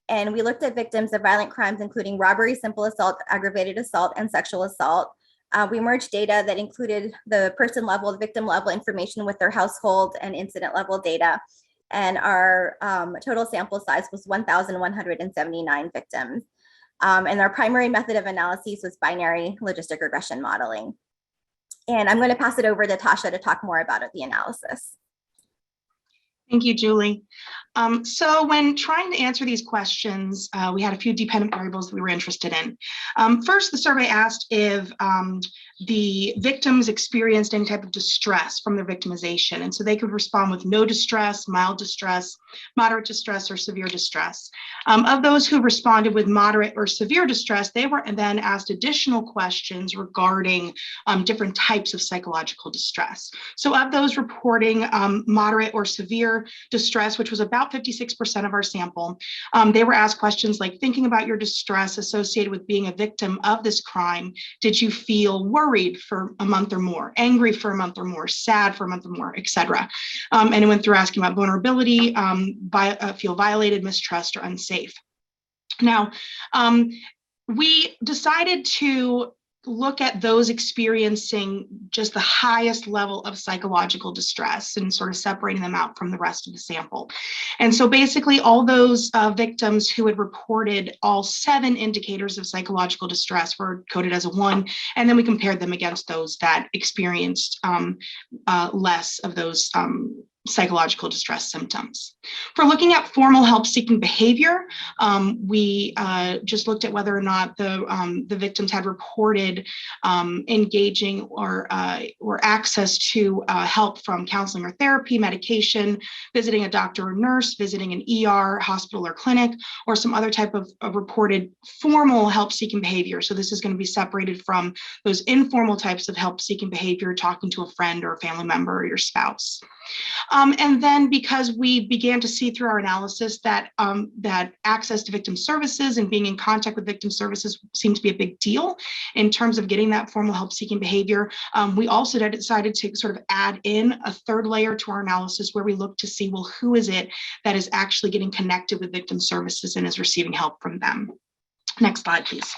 and we looked at victims of violent crimes, including robbery, simple assault, aggravated assault, and sexual assault. We merged data that included the person level, the victim level information with their household and incident level data. And our total sample size was 1,179 victims. And our primary method of analysis was binary logistic regression modeling. And I'm going to pass it over to Tasha to talk more about the analysis. Thank you, Julie. So when trying to answer these questions, we had a few dependent variables that we were interested in. First, the survey asked if the victims experienced any type of distress from their victimization. And so they could respond with no distress, mild distress, moderate distress, or severe distress. Of those who responded with moderate or severe distress, they were then asked additional questions regarding different types of psychological distress. So of those reporting moderate or severe distress, which was about 56% of our sample, they were asked questions like, thinking about your distress associated with being a victim of this crime, did you feel worried for a month or more, angry for a month or more, sad for a month or more, etc. And it went through asking about vulnerability, feel violated, mistrust, or unsafe. Now, we decided to look at those experiencing just the highest level of psychological distress and sort of separating them out from the rest of the sample. And so basically all those victims who had reported all 7 indicators of psychological distress were coded as a 1, and then we compared them against those that experienced less of those psychological distress symptoms. For looking at formal help-seeking behavior, we just looked at whether or not the victims had reported engaging or access to help from counseling or therapy, medication, visiting a doctor or nurse, visiting an ER, hospital or clinic, or some other type of reported formal help-seeking behavior. So this is going to be separated from those informal types of help-seeking behavior, talking to a friend or a family member or your spouse. And then because we began to see through our analysis that that access to victim services and being in contact with victim services seemed to be a big deal in terms of getting that formal help seeking behavior, we also decided to sort of add in a third layer to our analysis where we look to see, well, who is it that is actually getting connected with victim services and is receiving help from them? Next slide, please.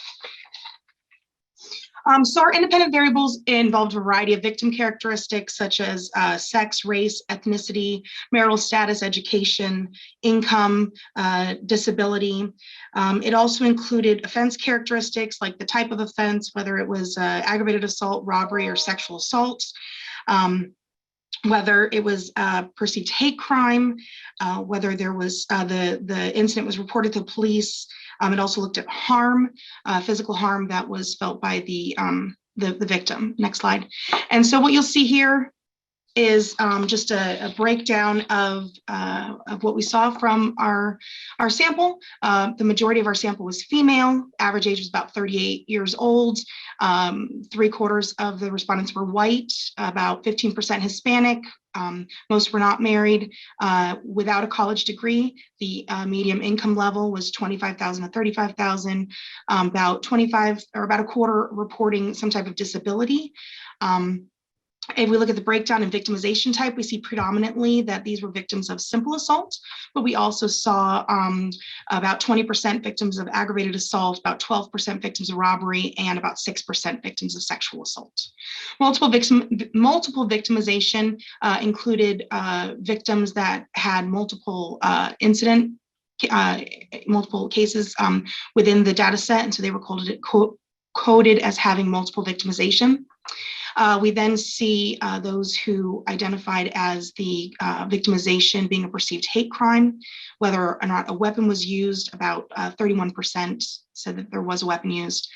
So our independent variables involved a variety of victim characteristics such as sex, race, ethnicity, marital status, education, income, disability. It also included offense characteristics like the type of offense, whether it was aggravated assault, robbery, or sexual assault. Whether it was perceived hate crime, whether there was the incident was reported to police. It also looked at harm, physical harm that was felt by the victim. Next slide. And so what you'll see here is just a breakdown of what we saw from our sample. The majority of our sample was female. Average age was about 38 years old. 3/4 of the respondents were white, about 15% Hispanic. Most were not married, without a college degree. The median income level was $25,000 to $35,000. About 25 or about a quarter reporting some type of disability. If we look at the breakdown in victimization type, we see predominantly that these were victims of simple assault, but we also saw about 20% victims of aggravated assault, about 12% victims of robbery, and about 6% victims of sexual assault. Multiple victimization included victims that had multiple multiple cases within the data set, and so they were coded as having multiple victimization. We then see those who identified as the victimization being a perceived hate crime, whether or not a weapon was used. About 31% said that there was a weapon used.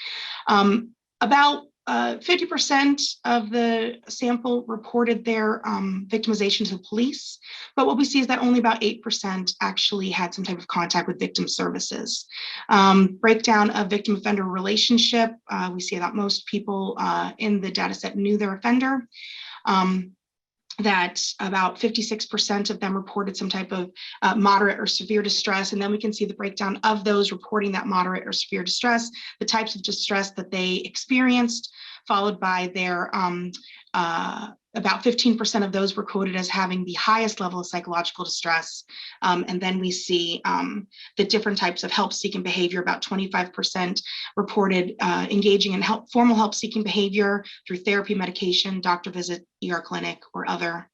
About 50% of the sample reported their victimization to the police, but what we see is that only about 8% actually had some type of contact with victim services. Breakdown of victim offender relationship, we see that most people in the data set knew their offender. That about 56% of them reported some type of moderate or severe distress. And then we can see the breakdown of those reporting that moderate or severe distress, the types of distress that they experienced, followed by their about 15% of those were coded as having the highest level of psychological distress. And then we see the different types of help-seeking behavior. About 25% reported engaging in formal help-seeking behavior through therapy, medication, doctor visit, ER clinic, or other.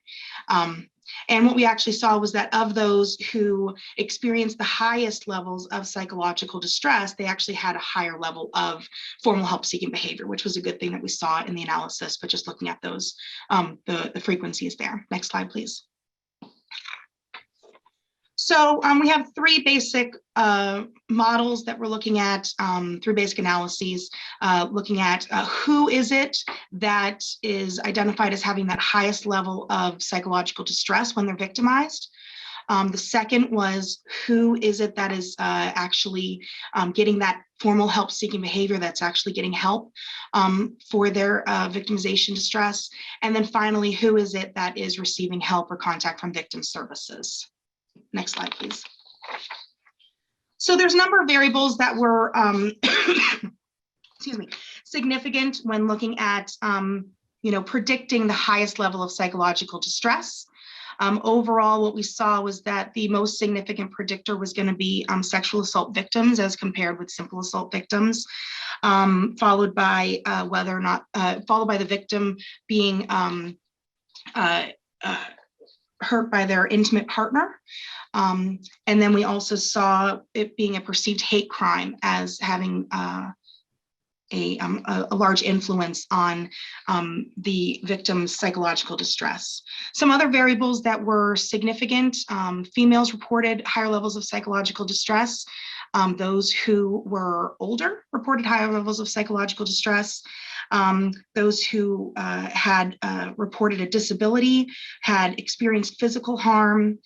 And what we actually saw was that of those who experienced the highest levels of psychological distress, they actually had a higher level of formal help-seeking behavior, which was a good thing that we saw in the analysis, but just looking at those, the frequencies there. Next slide, please. So we have three basic models that we're looking at, three basic analyses, looking at who is it that is identified as having that highest level of psychological distress when they're victimized. The second was who is it that is actually getting that formal help-seeking behavior, that's actually getting help for their victimization distress. And then finally, who is it that is receiving help or contact from victim services. Next slide, please. So there's a number of variables that were excuse me, significant when looking at predicting the highest level of psychological distress. Overall, what we saw was that the most significant predictor was going to be sexual assault victims as compared with simple assault victims, followed by whether or not, followed by the victim being hurt by their intimate partner. And then we also saw it being a perceived hate crime as having a large influence on the victim's psychological distress. Some other variables that were significant, females reported higher levels of psychological distress. Those who were older reported higher levels of psychological distress. Those who had reported a disability, had experienced physical harm,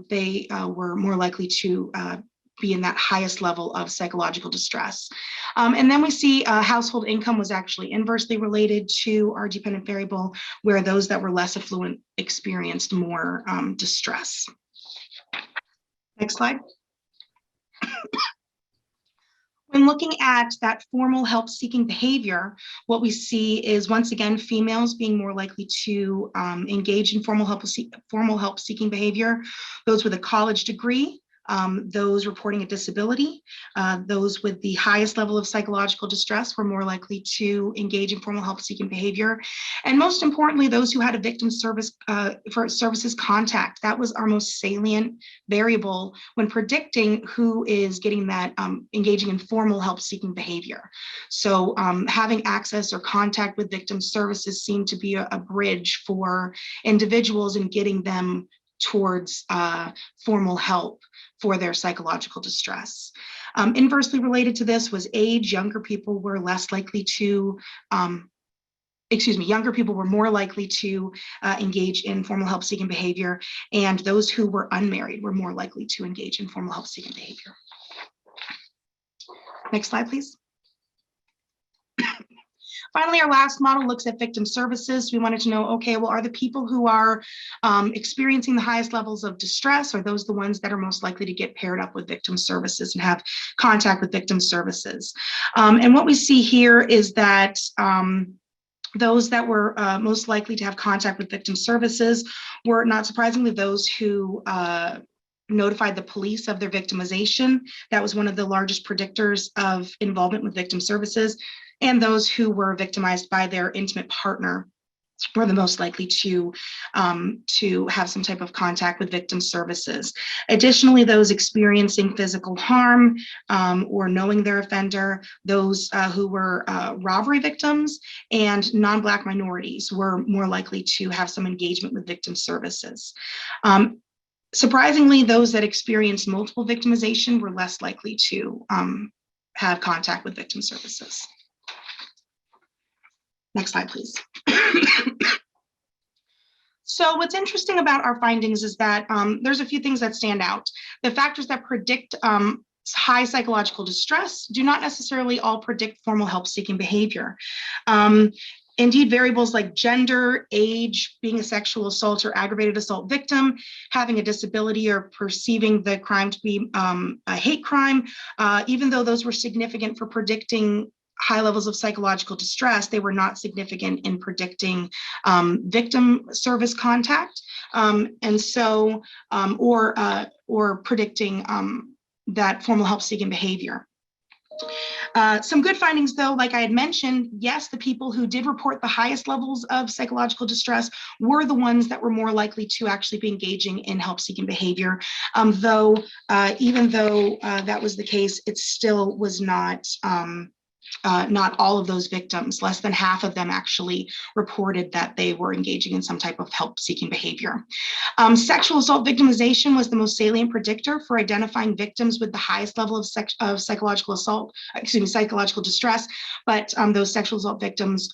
they were more likely to be in that highest level of psychological distress. And then we see household income was actually inversely related to our dependent variable, where those that were less affluent experienced more distress. Next slide. When looking at that formal help-seeking behavior, what we see is, once again, females being more likely to engage in formal help-seeking behavior, those with a college degree, those reporting a disability, those with the highest level of psychological distress were more likely to engage in formal help-seeking behavior. And most importantly, those who had a victim services contact. That was our most salient variable when predicting who is getting that engaging in formal help-seeking behavior. So having access or contact with victim services seemed to be a bridge for individuals in getting them towards formal help for their psychological distress. Inversely related to this was age. Younger people were less likely to, younger people were more likely to engage in formal help-seeking behavior, and those who were unmarried were more likely to engage in formal help-seeking behavior. Next slide, please. Finally, our last model looks at victim services. We wanted to know, okay, well, are the people who are experiencing the highest levels of distress, are those the ones that are most likely to get paired up with victim services and have contact with victim services? And what we see here is that those that were most likely to have contact with victim services were, not surprisingly, those who notified the police of their victimization. That was one of the largest predictors of involvement with victim services. And those who were victimized by their intimate partner were the most likely to have some type of contact with victim services. Additionally, those experiencing physical harm or knowing their offender, those who were robbery victims, and non-Black minorities were more likely to have some engagement with victim services. Surprisingly, those that experienced multiple victimization were less likely to have contact with victim services. Next slide, please. So what's interesting about our findings is that there's a few things that stand out. The factors that predict high psychological distress do not necessarily all predict formal help-seeking behavior. Indeed, variables like gender, age, being a sexual assault or aggravated assault victim, having a disability, or perceiving the crime to be a hate crime, even though those were significant for predicting high levels of psychological distress, they were not significant in predicting victim service contact, and so or predicting that formal help-seeking behavior. Some good findings, though, like I had mentioned, yes, the people who did report the highest levels of psychological distress were the ones that were more likely to actually be engaging in help-seeking behavior. Though, even though that was the case, it still was not all of those victims. Less than half of them actually reported that they were engaging in some type of help-seeking behavior. Sexual assault victimization was the most salient predictor for identifying victims with the highest level of psychological distress, but those sexual assault victims,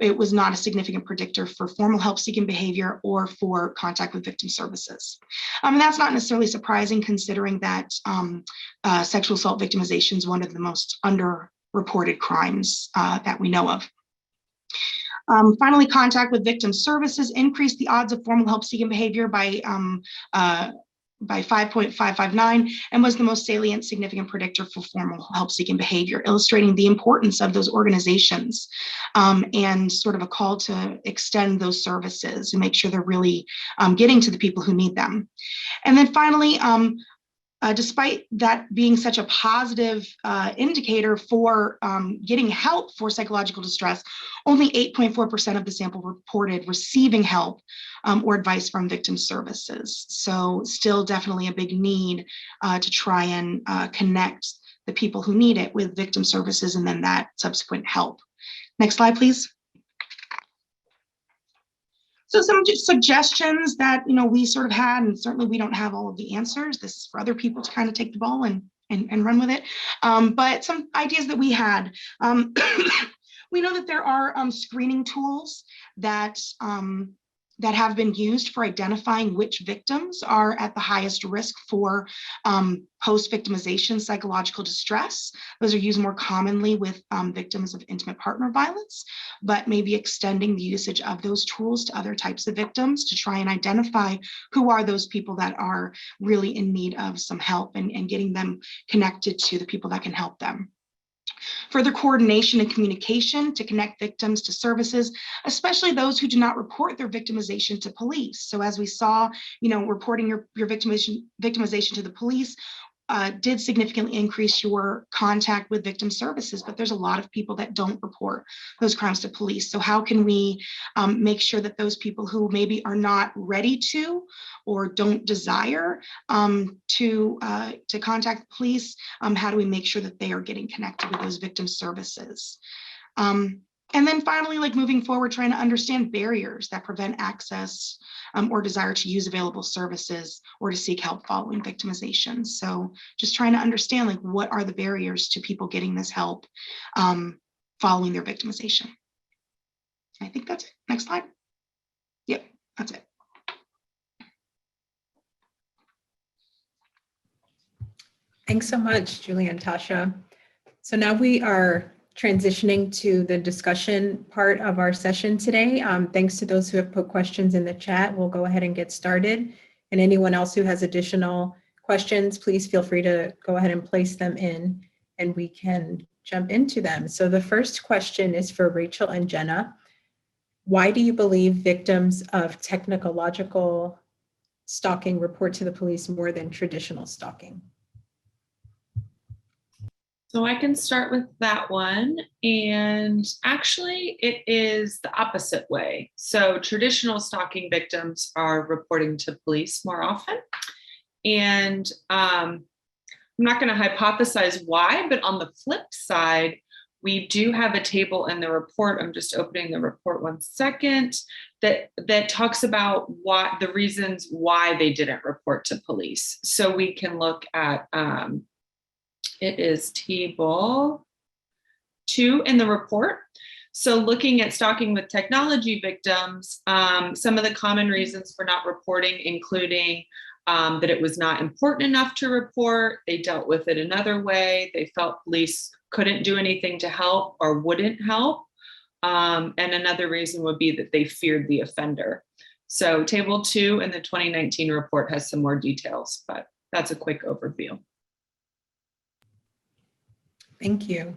it was not a significant predictor for formal help-seeking behavior or for contact with victim services. And that's not necessarily surprising, considering that sexual assault victimization is one of the most underreported crimes that we know of. Finally, contact with victim services increased the odds of formal help-seeking behavior by 5.559 and was the most salient significant predictor for formal help-seeking behavior, illustrating the importance of those organizations and sort of a call to extend those services and make sure they're really getting to the people who need them. And then finally, despite that being such a positive indicator for getting help for psychological distress, only 8.4% of the sample reported receiving help or advice from victim services. So still definitely a big need to try and connect the people who need it with victim services and then that subsequent help. Next slide, please. So some suggestions that we sort of had, and certainly we don't have all of the answers. This is for other people to kind of take the ball and run with it. But some ideas that we had. We know that there are screening tools that that have been used for identifying which victims are at the highest risk for post-victimization psychological distress. Those are used more commonly with victims of intimate partner violence, but maybe extending the usage of those tools to other types of victims to try and identify who are those people that are really in need of some help and getting them connected to the people that can help them. Further coordination and communication to connect victims to services, especially those who do not report their victimization to police. So as we saw, reporting your victimization to the police did significantly increase your contact with victim services, but there's a lot of people that don't report those crimes to police. So how can we make sure that those people who maybe are not ready to or don't desire to contact the police, how do we make sure that they are getting connected with those victim services? And then finally, like moving forward, trying to understand barriers that prevent access or desire to use available services or to seek help following victimization. So just trying to understand, like, what are the barriers to people getting this help following their victimization? I think that's it. Next slide. Yep, that's it. Thanks so much, Julie and Tasha. So now we are transitioning to the discussion part of our session today. Thanks to those who have put questions in the chat. We'll go ahead and get started. And anyone else who has additional questions, please feel free to go ahead and place them in and we can jump into them. So the first question is for Rachel and Jenna. Why do you believe victims of technological stalking report to the police more than traditional stalking? So I can start with that one. And actually, it is the opposite way. So traditional stalking victims are reporting to police more often. And I'm not going to hypothesize why, but on the flip side, we do have a table in the report. I'm just opening the report one second, that talks about what the reasons why they didn't report to police. So we can look at it is table 2 in the report. So looking at stalking with technology victims, some of the common reasons for not reporting, including that it was not important enough to report, they dealt with it another way, they felt police couldn't do anything to help or wouldn't help. And another reason would be that they feared the offender. So table 2 in the 2019 report has some more details, but that's a quick overview. Thank you.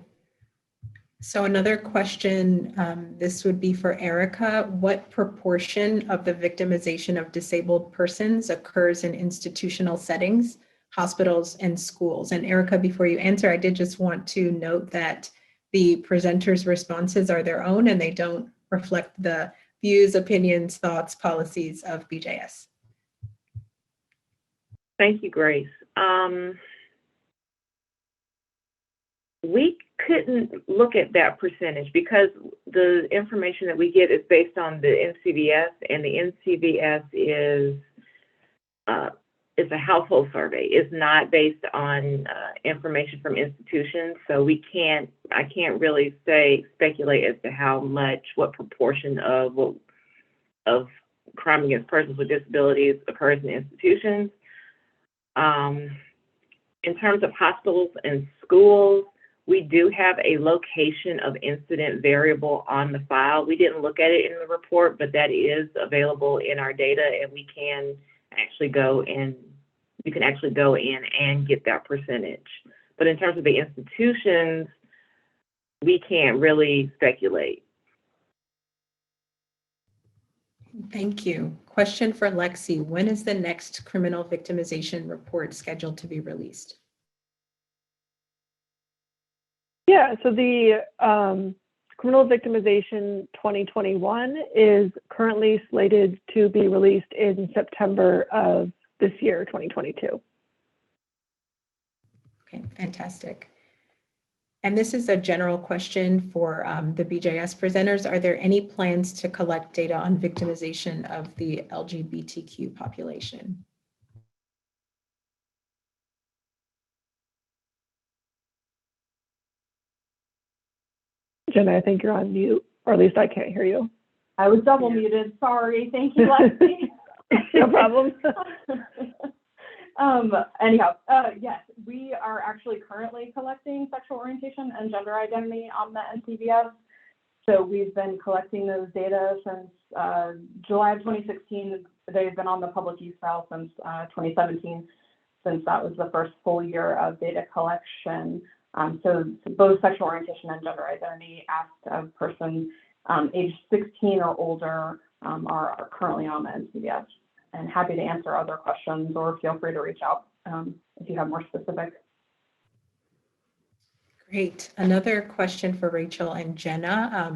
So another question, this would be for Erica. What proportion of the victimization of disabled persons occurs in institutional settings, hospitals, and schools? And Erica, before you answer, I did just want to note that the presenters' responses are their own and they don't reflect the views, opinions, thoughts, policies of BJS. Thank you, Grace. We couldn't look at that percentage because the information that we get is based on the NCVS, and the NCVS is a household survey. It's not based on information from institutions, so I can't really speculate as to how much, what proportion of crime against persons with disabilities occurs in institutions. In terms of hospitals and schools, we do have a location of incident variable on the file. We didn't look at it in the report, but that is available in our data, and we can actually go in and get that percentage. But in terms of the institutions, we can't really speculate. Thank you. Question for Lexi. When is the next criminal victimization report scheduled to be released? Yeah, so the Criminal Victimization 2021 is currently slated to be released in September of this year, 2022. Okay, fantastic. And this is a general question for the BJS presenters. Are there any plans to collect data on victimization of the LGBTQ population? Jenna, I think you're on mute, or at least I can't hear you. I was double muted. Sorry. Thank you, Lexi. No problem. Anyhow, yes, we are actually currently collecting sexual orientation and gender identity on the NCVS. So we've been collecting those data since July of 2016. They've been on the public use file since 2017, since that was the first full year of data collection. So both sexual orientation and gender identity asked of persons aged 16 or older are currently on the NCVS. And happy to answer other questions, or feel free to reach out if you have more specific. Great. Another question for Rachel and Jenna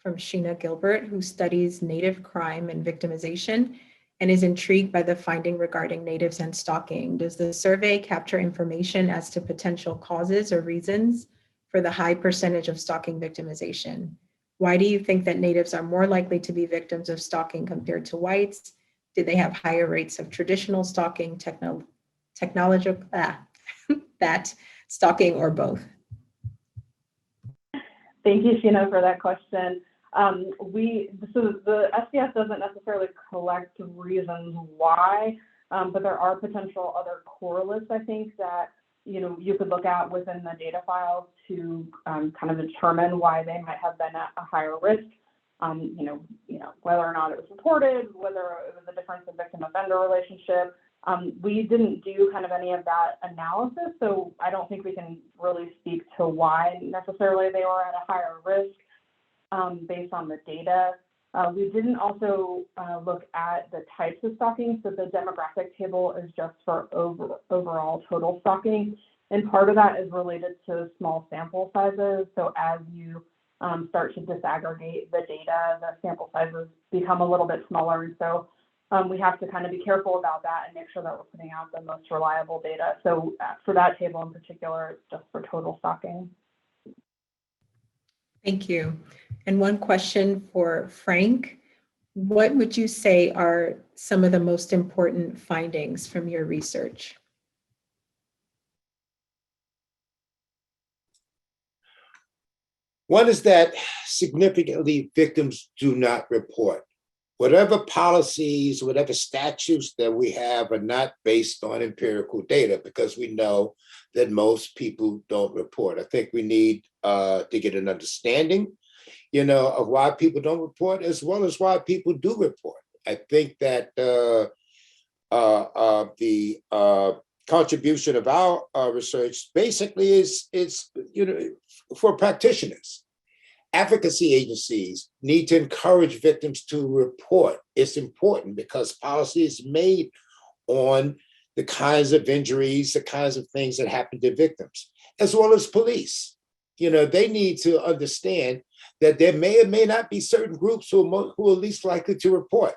from Sheena Gilbert, who studies Native crime and victimization and is intrigued by the finding regarding natives and stalking. Does the survey capture information as to potential causes or reasons for the high percentage of stalking victimization? Why do you think that natives are more likely to be victims of stalking compared to whites? Do they have higher rates of traditional stalking, technological, that stalking, or both? Thank you, Sheena, for that question. So the SBS doesn't necessarily collect reasons why, but there are potential other correlates, I think, that you could look at within the data files to kind of determine why they might have been at a higher risk. Whether or not it was reported, whether it was a difference in victim-offender relationship. We didn't do kind of any of that analysis, so I don't think we can really speak to why necessarily they were at a higher risk based on the data. We didn't also look at the types of stalking, so the demographic table is just for overall total stalking, and part of that is related to small sample sizes. So as you start to disaggregate the data, the sample sizes become a little bit smaller. And so we have to kind of be careful about that and make sure that we're putting out the most reliable data. So for that table in particular, it's just for total stalking. Thank you. And one question for Frank. What would you say are some of the most important findings from your research? One is that significantly victims do not report. Whatever policies, whatever statutes that we have are not based on empirical data, because we know that most people don't report. I think we need to get an understanding, of why people don't report, as well as why people do report. I think that the contribution of our research basically is for practitioners. Advocacy agencies need to encourage victims to report. It's important because policy is made on the kinds of injuries, the kinds of things that happen to victims, as well as police. They need to understand that there may or may not be certain groups who are least likely to report,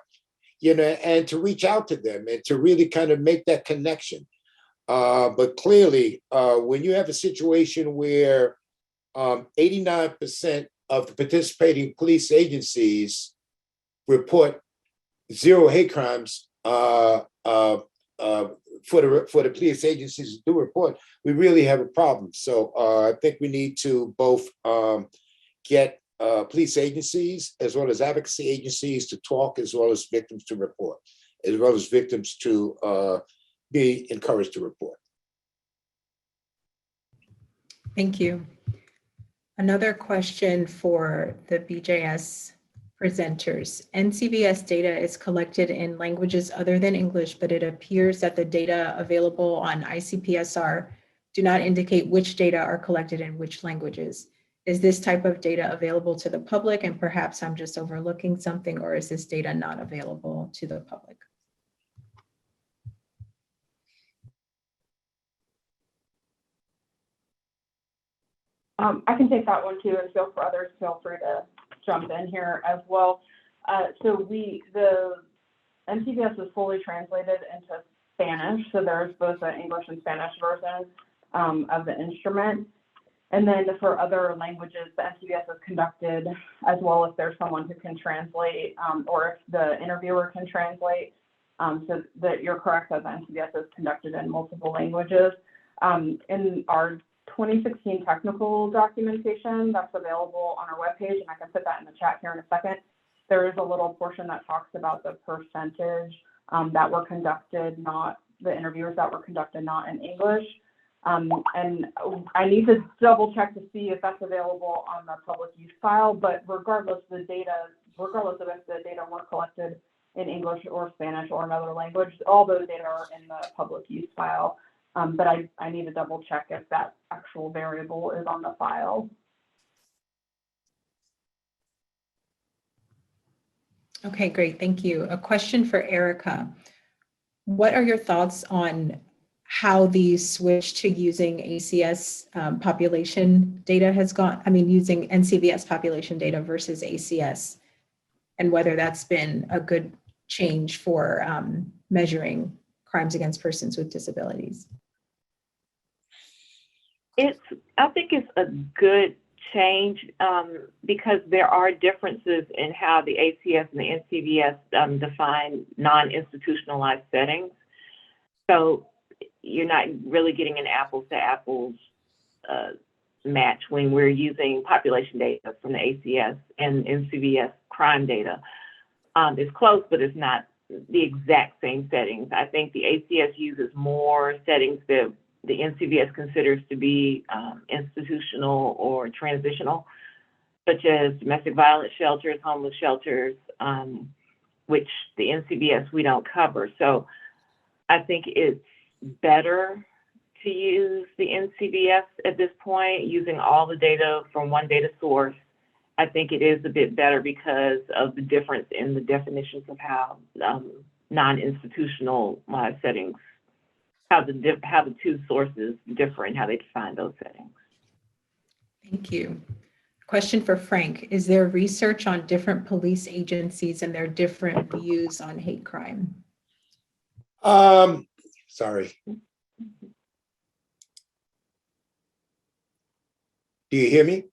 and to reach out to them and to really kind of make that connection. But clearly, when you have a situation where 89% of the participating police agencies report zero hate crimes for the police agencies who do report, we really have a problem. So I think we need to both get police agencies as well as advocacy agencies to talk, as well as victims to report, as well as victims to be encouraged to report. Thank you. Another question for the BJS presenters. NCVS data is collected in languages other than English, but it appears that the data available on ICPSR do not indicate which data are collected in which languages. Is this type of data available to the public, and perhaps I'm just overlooking something, or is this data not available to the public? I can take that one too, and for others, feel free to jump in here as well. So the NCVS is fully translated into Spanish, so there's both an English and Spanish version of the instrument. And then for other languages, the NCVS is conducted as well if there's someone who can translate, or if the interviewer can translate. So that you're correct that the NCVS is conducted in multiple languages. In our 2016 technical documentation that's available on our webpage, and I can put that in the chat here in a second. there is a little portion that talks about the percentage that were conducted, not the interviewers that were conducted not in English. And I need to double check to see if that's available on the public use file, but regardless of if the data were collected in English or Spanish or another language, all those data are in the public use file. But I need to double check if that actual variable is on the file. Okay, great, thank you. A question for Erica. What are your thoughts on how the switch to using ACS population data has gone? I mean, using NCVS population data versus ACS, and whether that's been a good change for measuring crimes against persons with disabilities? I think it's a good change because there are differences in how the ACS and the NCVS define non-institutionalized settings. So you're not really getting an apples to apples match when we're using population data from the ACS and NCVS crime data. It's close, but it's not the exact same settings. I think the ACS uses more settings that the NCVS considers to be institutional or transitional, such as domestic violence shelters, homeless shelters, which the NCVS we don't cover. So I think it's better to use the NCVS at this point, using all the data from one data source. I think it is a bit better because of the difference in the definitions of how non-institutional settings, how the two sources differ and how they define those settings. Thank you. Question for Frank. Is there research on different police agencies and their different views on hate crime? Sorry. Do you hear me?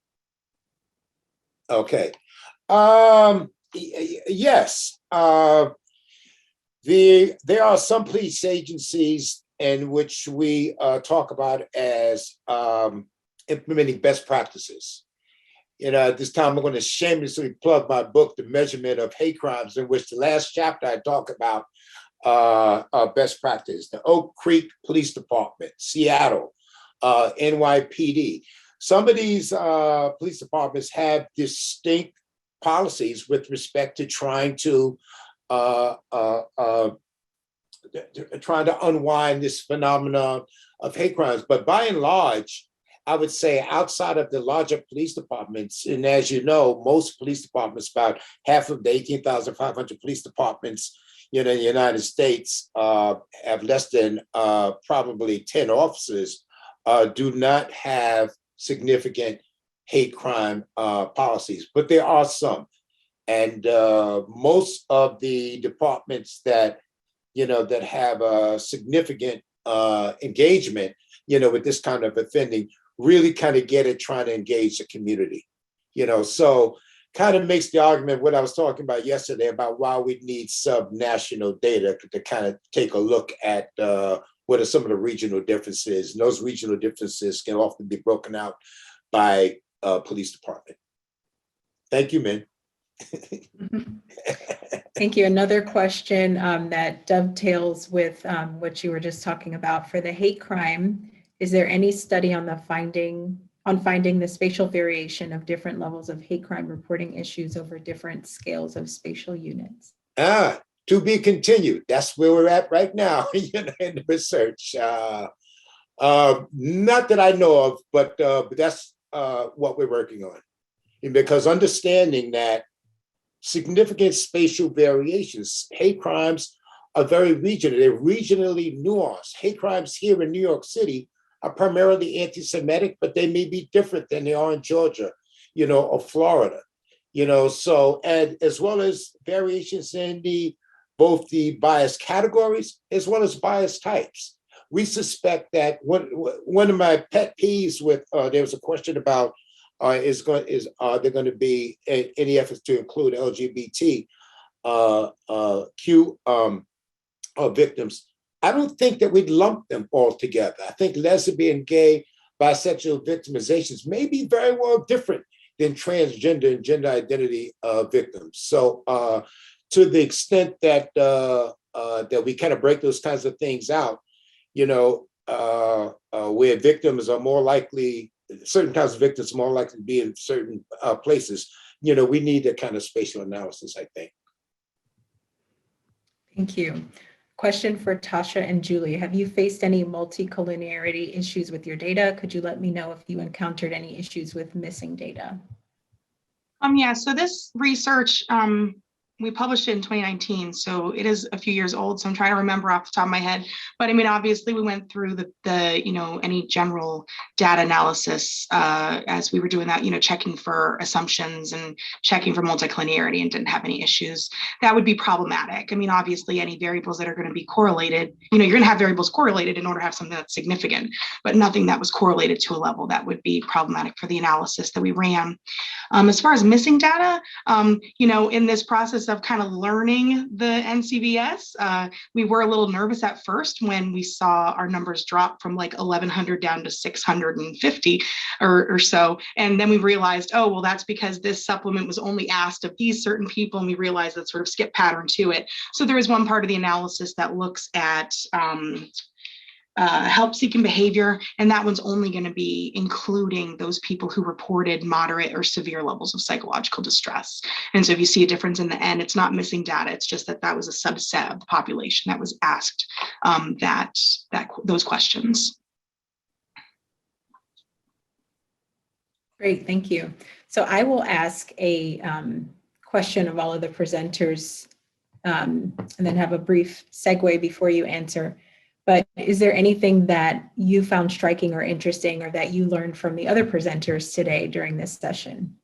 Okay. Yes. There are some police agencies in which we talk about as implementing best practices. You know, at this time, I'm going to shamelessly plug my book, The Measurement of Hate Crimes, in which the last chapter I talk about best practice. The Oak Creek Police Department, Seattle, NYPD. Some of these police departments have distinct policies with respect to trying to unwind this phenomenon of hate crimes. But by and large, I would say outside of the larger police departments, and as you know, most police departments, about half of the 18,500 police departments in the United States have less than probably 10 officers, do not have significant hate crime policies, but there are some. And most of the departments that have a significant engagement, with this kind of offending, really kind of get it trying to engage the community, so kind of makes the argument what I was talking about yesterday about why we need sub-national data to kind of take a look at what are some of the regional differences. And those regional differences can often be broken out by police department. Thank you, Min. Thank you. Another question that dovetails with what you were just talking about for the hate crime. Is there any study on finding the spatial variation of different levels of hate crime reporting issues over different scales of spatial units? To be continued. That's where we're at right now in the research. Not that I know of, but that's what we're working on. Because understanding that significant spatial variations, hate crimes are very regional. They're regionally nuanced. Hate crimes here in New York City are primarily anti-Semitic, but they may be different than they are in Georgia, or Florida, so, and as well as variations in both the bias categories as well as bias types. We suspect that one of my pet peeves with, there was a question about, are there going to be any efforts to include LGBTQ victims? I don't think that we'd lump them all together. I think lesbian, gay, bisexual victimizations may be very well different than transgender and gender identity victims. So to the extent that that we kind of break those kinds of things out, where victims are more likely, certain kinds of victims are more likely to be in certain places, we need that kind of spatial analysis, I think. Thank you. Question for Tasha and Julie. Have you faced any multicollinearity issues with your data? Could you let me know if you encountered any issues with missing data? Yeah, so this research, we published it in 2019, so it is a few years old. So I'm trying to remember off the top of my head. But I mean, obviously, we went through the any general data analysis as we were doing that, checking for assumptions and checking for multicollinearity, and didn't have any issues. That would be problematic. I mean, obviously, any variables that are going to be correlated, you're going to have variables correlated in order to have something that's significant, but nothing that was correlated to a level that would be problematic for the analysis that we ran. As far as missing data, in this process of kind of learning the NCVS, we were a little nervous at first when we saw our numbers drop from like 1,100 down to 650 or so. And then we realized, oh, well, that's because this supplement was only asked of these certain people. And we realized that sort of skip pattern to it. So there is one part of the analysis that looks at help-seeking behavior, and that one's only going to be including those people who reported moderate or severe levels of psychological distress. And so if you see a difference in the end, it's not missing data, it's just that was a subset of the population that was asked those questions. Great, thank you. So I will ask a question of all of the presenters and then have a brief segue before you answer. But is there anything that you found striking or interesting, or that you learned from the other presenters today during this session?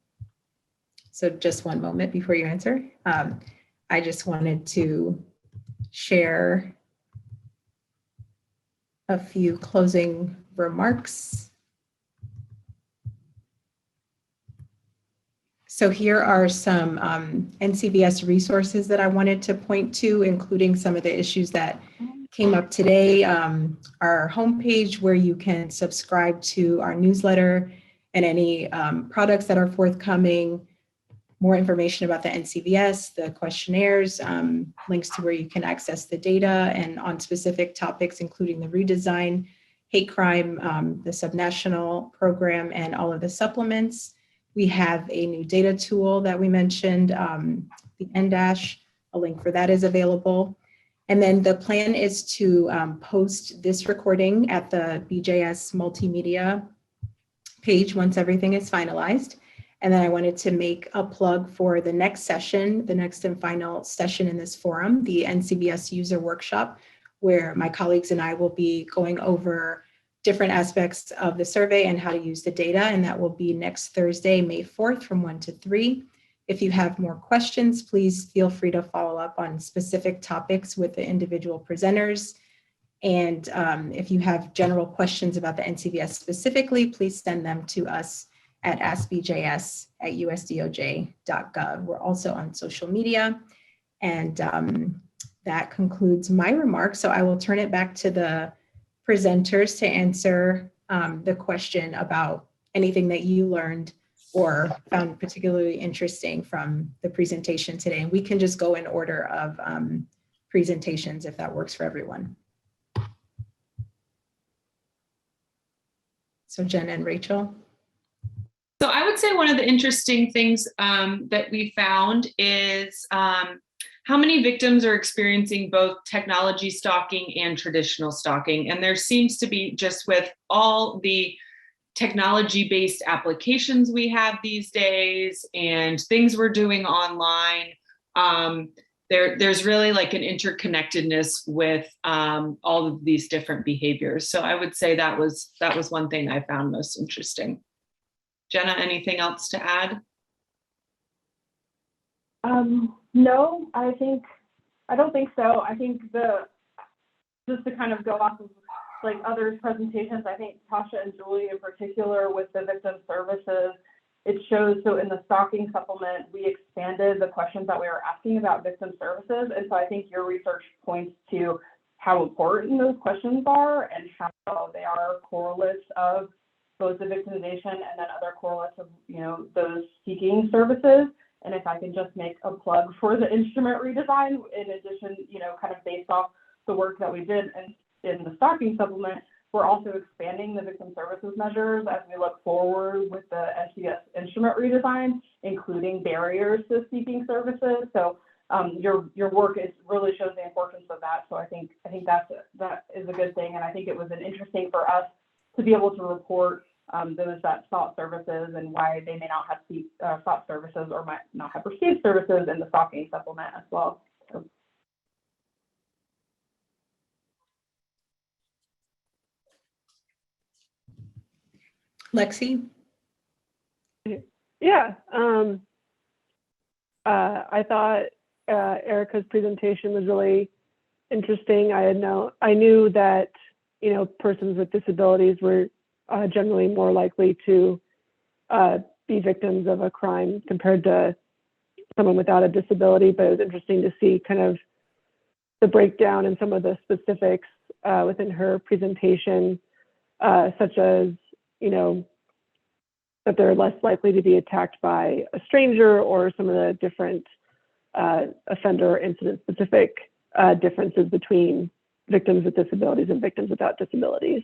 So just one moment before you answer. I just wanted to share a few closing remarks. So here are some NCVS resources that I wanted to point to, including some of the issues that came up today. Our homepage, where you can subscribe to our newsletter and any products that are forthcoming, more information about the NCVS, the questionnaires, links to where you can access the data, and on specific topics, including the Redesigned, hate crime, the subnational program, and all of the supplements. We have a new data tool that we mentioned, the N-, a link for that is available. And then the plan is to post this recording at the BJS multimedia page once everything is finalized. And then I wanted to make a plug for the next session, the next and final session in this forum, the NCBS user workshop, where my colleagues and I will be going over different aspects of the survey and how to use the data. And that will be next Thursday, May 4th from 1 to 3. If you have more questions, please feel free to follow up on specific topics with the individual presenters. And if you have general questions about the NCVS specifically, please send them to us at askbjs@usdoj.gov. We're also on social media. And that concludes my remarks. So I will turn it back to the presenters to answer the question about anything that you learned or found particularly interesting from the presentation today. And we can just go in order of presentations if that works for everyone. So Jenna and Rachel. So I would say one of the interesting things that we found is how many victims are experiencing both technology stalking and traditional stalking. And there seems to be, just with all the technology-based applications we have these days and things we're doing online, there's really like an interconnectedness with all of these different behaviors. So I would say that was one thing I found most interesting. Jenna, anything else to add? No, I don't think so. I think just to kind of go off of like others' presentations, I think Tasha and Julie in particular with the victim services, it shows, so in the stalking supplement, we expanded the questions that we were asking about victim services. And so I think your research points to how important those questions are and how they are correlates of both the victimization and then other correlates of, those seeking services. And if I can just make a plug for the instrument redesign, in addition, kind of based off the work that we did in the Stalking supplement, we're also expanding the victim services measures as we look forward with the Ncbs instrument redesign, including barriers to seeking services. So your work really shows the importance of that. So I think that is a good thing. And I think it was interesting for us to be able to report those that sought services and why they may not have sought services or might not have received services in the Stalking supplement as well. So. Lexi? Yeah, I thought Erica's presentation was really interesting. I knew that persons with disabilities were generally more likely to be victims of a crime compared to someone without a disability, but it was interesting to see kind of the breakdown and some of the specifics within her presentation, such as that they're less likely to be attacked by a stranger, or some of the different offender or incident specific differences between victims with disabilities and victims without disabilities.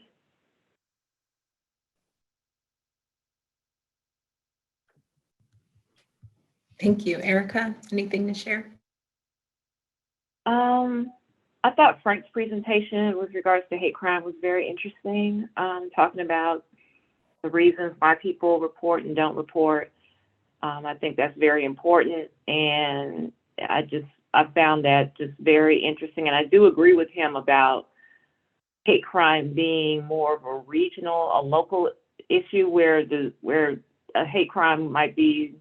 Thank you. Erica, anything to share? I thought Frank's presentation with regards to hate crime was very interesting, talking about the reasons why people report and don't report. I think that's very important, and I found that just very interesting. And I do agree with him about hate crime being more of a regional, a local issue where a hate crime might be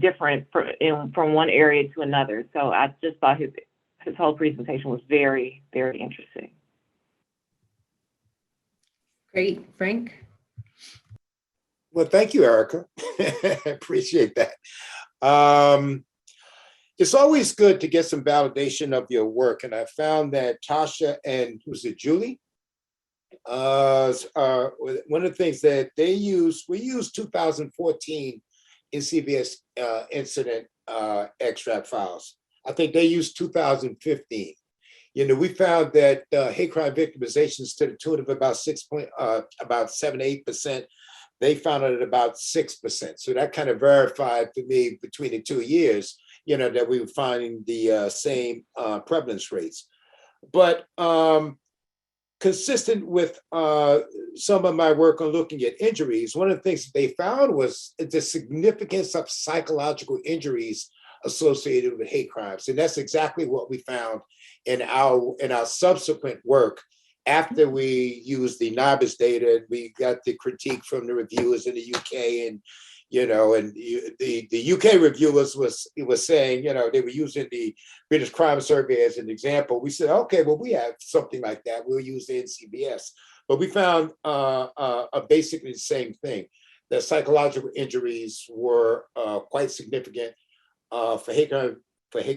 different from one area to another. So I just thought his whole presentation was very, very interesting. Great. Frank? Well, thank you, Erica. I appreciate that. It's always good to get some validation of your work. And I found that Tasha and Julie? One of the things that we used 2014 Ncbs incident extract files. I think they used 2015. We found that hate crime victimizations to the tune of about 7-8%. They found it at about 6%. So that kind of verified for me between the 2 years, that we were finding the same prevalence rates. But consistent with some of my work on looking at injuries, one of the things that they found was the significance of psychological injuries associated with hate crimes. And that's exactly what we found in our subsequent work after we used the Ncbs data. We got the critique from the reviewers in the UK, and the UK reviewers was saying, they were using the British Crime Survey as an example. We said, okay, well, we have something like that. We'll use the Ncbs. But we found basically the same thing, that psychological injuries were quite significant for hate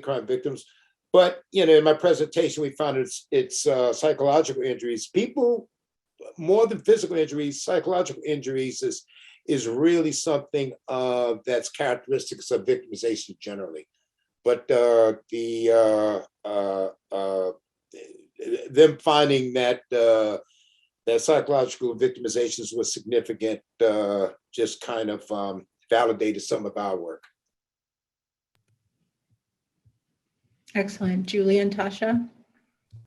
crime victims. But in my presentation, we found it's psychological injuries. People, more than physical injuries, psychological injuries is really something that's characteristics of victimization generally. But them finding that that psychological victimizations was significant just kind of validated some of our work. Excellent. Julie and Tasha?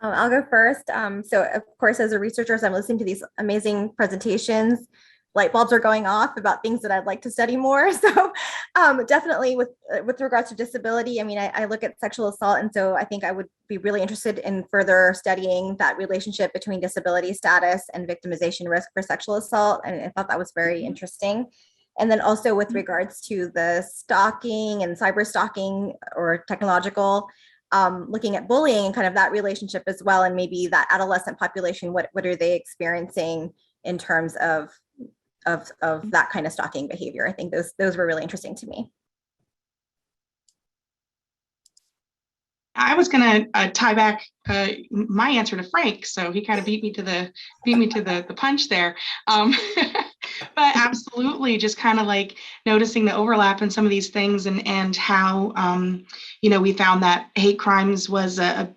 I'll go first. So of course, as a researcher, as I'm listening to these amazing presentations, light bulbs are going off about things that I'd like to study more. So definitely with regards to disability, I mean, I look at sexual assault, and so I think I would be really interested in further studying that relationship between disability status and victimization risk for sexual assault. And I thought that was very interesting. And then also with regards to the stalking and cyber stalking or technological, looking at bullying and kind of that relationship as well, and maybe that adolescent population, what are they experiencing in terms of that kind of stalking behavior? I think those were really interesting to me. I was going to tie back my answer to Frank, so he kind of beat me to the punch there. But absolutely, just kind of like noticing the overlap in some of these things, and how we found that hate crimes was a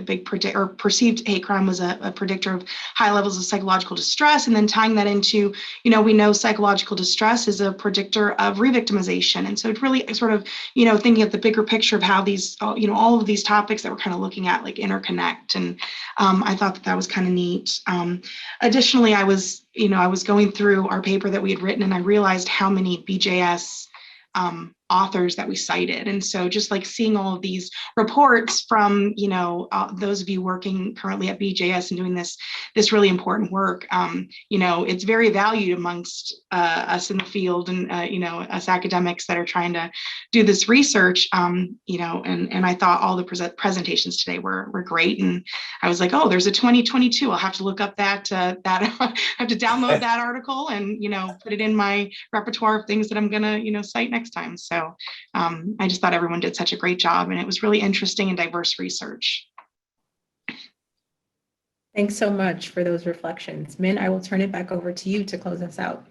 big predictor, or perceived hate crime was a predictor of high levels of psychological distress, and then tying that into, we know psychological distress is a predictor of re-victimization, and so it's really sort of thinking of the bigger picture of how these all of these topics that we're kind of looking at like interconnect, and I thought that was kind of neat. Additionally, I was going through our paper that we had written, and I realized how many BJS authors that we cited. And so just like seeing all of these reports from, those of you working currently at BJS and doing this really important work, it's very valued amongst us in the field, and, us academics that are trying to do this research, and I thought all the presentations today were great. And I was like, oh, there's a 2022. I'll have to look up that I have to download that article and, put it in my repertoire of things that I'm going to, cite next time. So I just thought everyone did such a great job, and it was really interesting and diverse research. Thanks so much for those reflections. Min, I will turn it back over to you to close us out.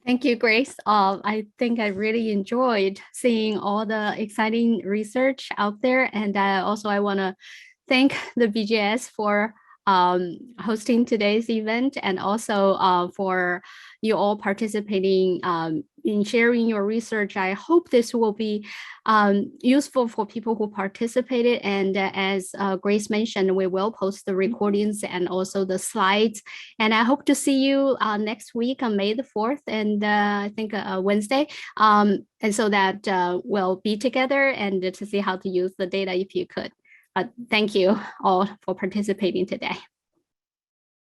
Thank you, Grace. I think I really enjoyed seeing all the exciting research out there. And also I want to thank the BJS for hosting today's event, and also for you all participating in sharing your research. I hope this will be useful for people who participated. And as Grace mentioned, we will post the recordings and also the slides. And I hope to see you next week on May the 4th, and I think Wednesday. And so that we'll be together and to see how to use the data if you could. Thank you all for participating today.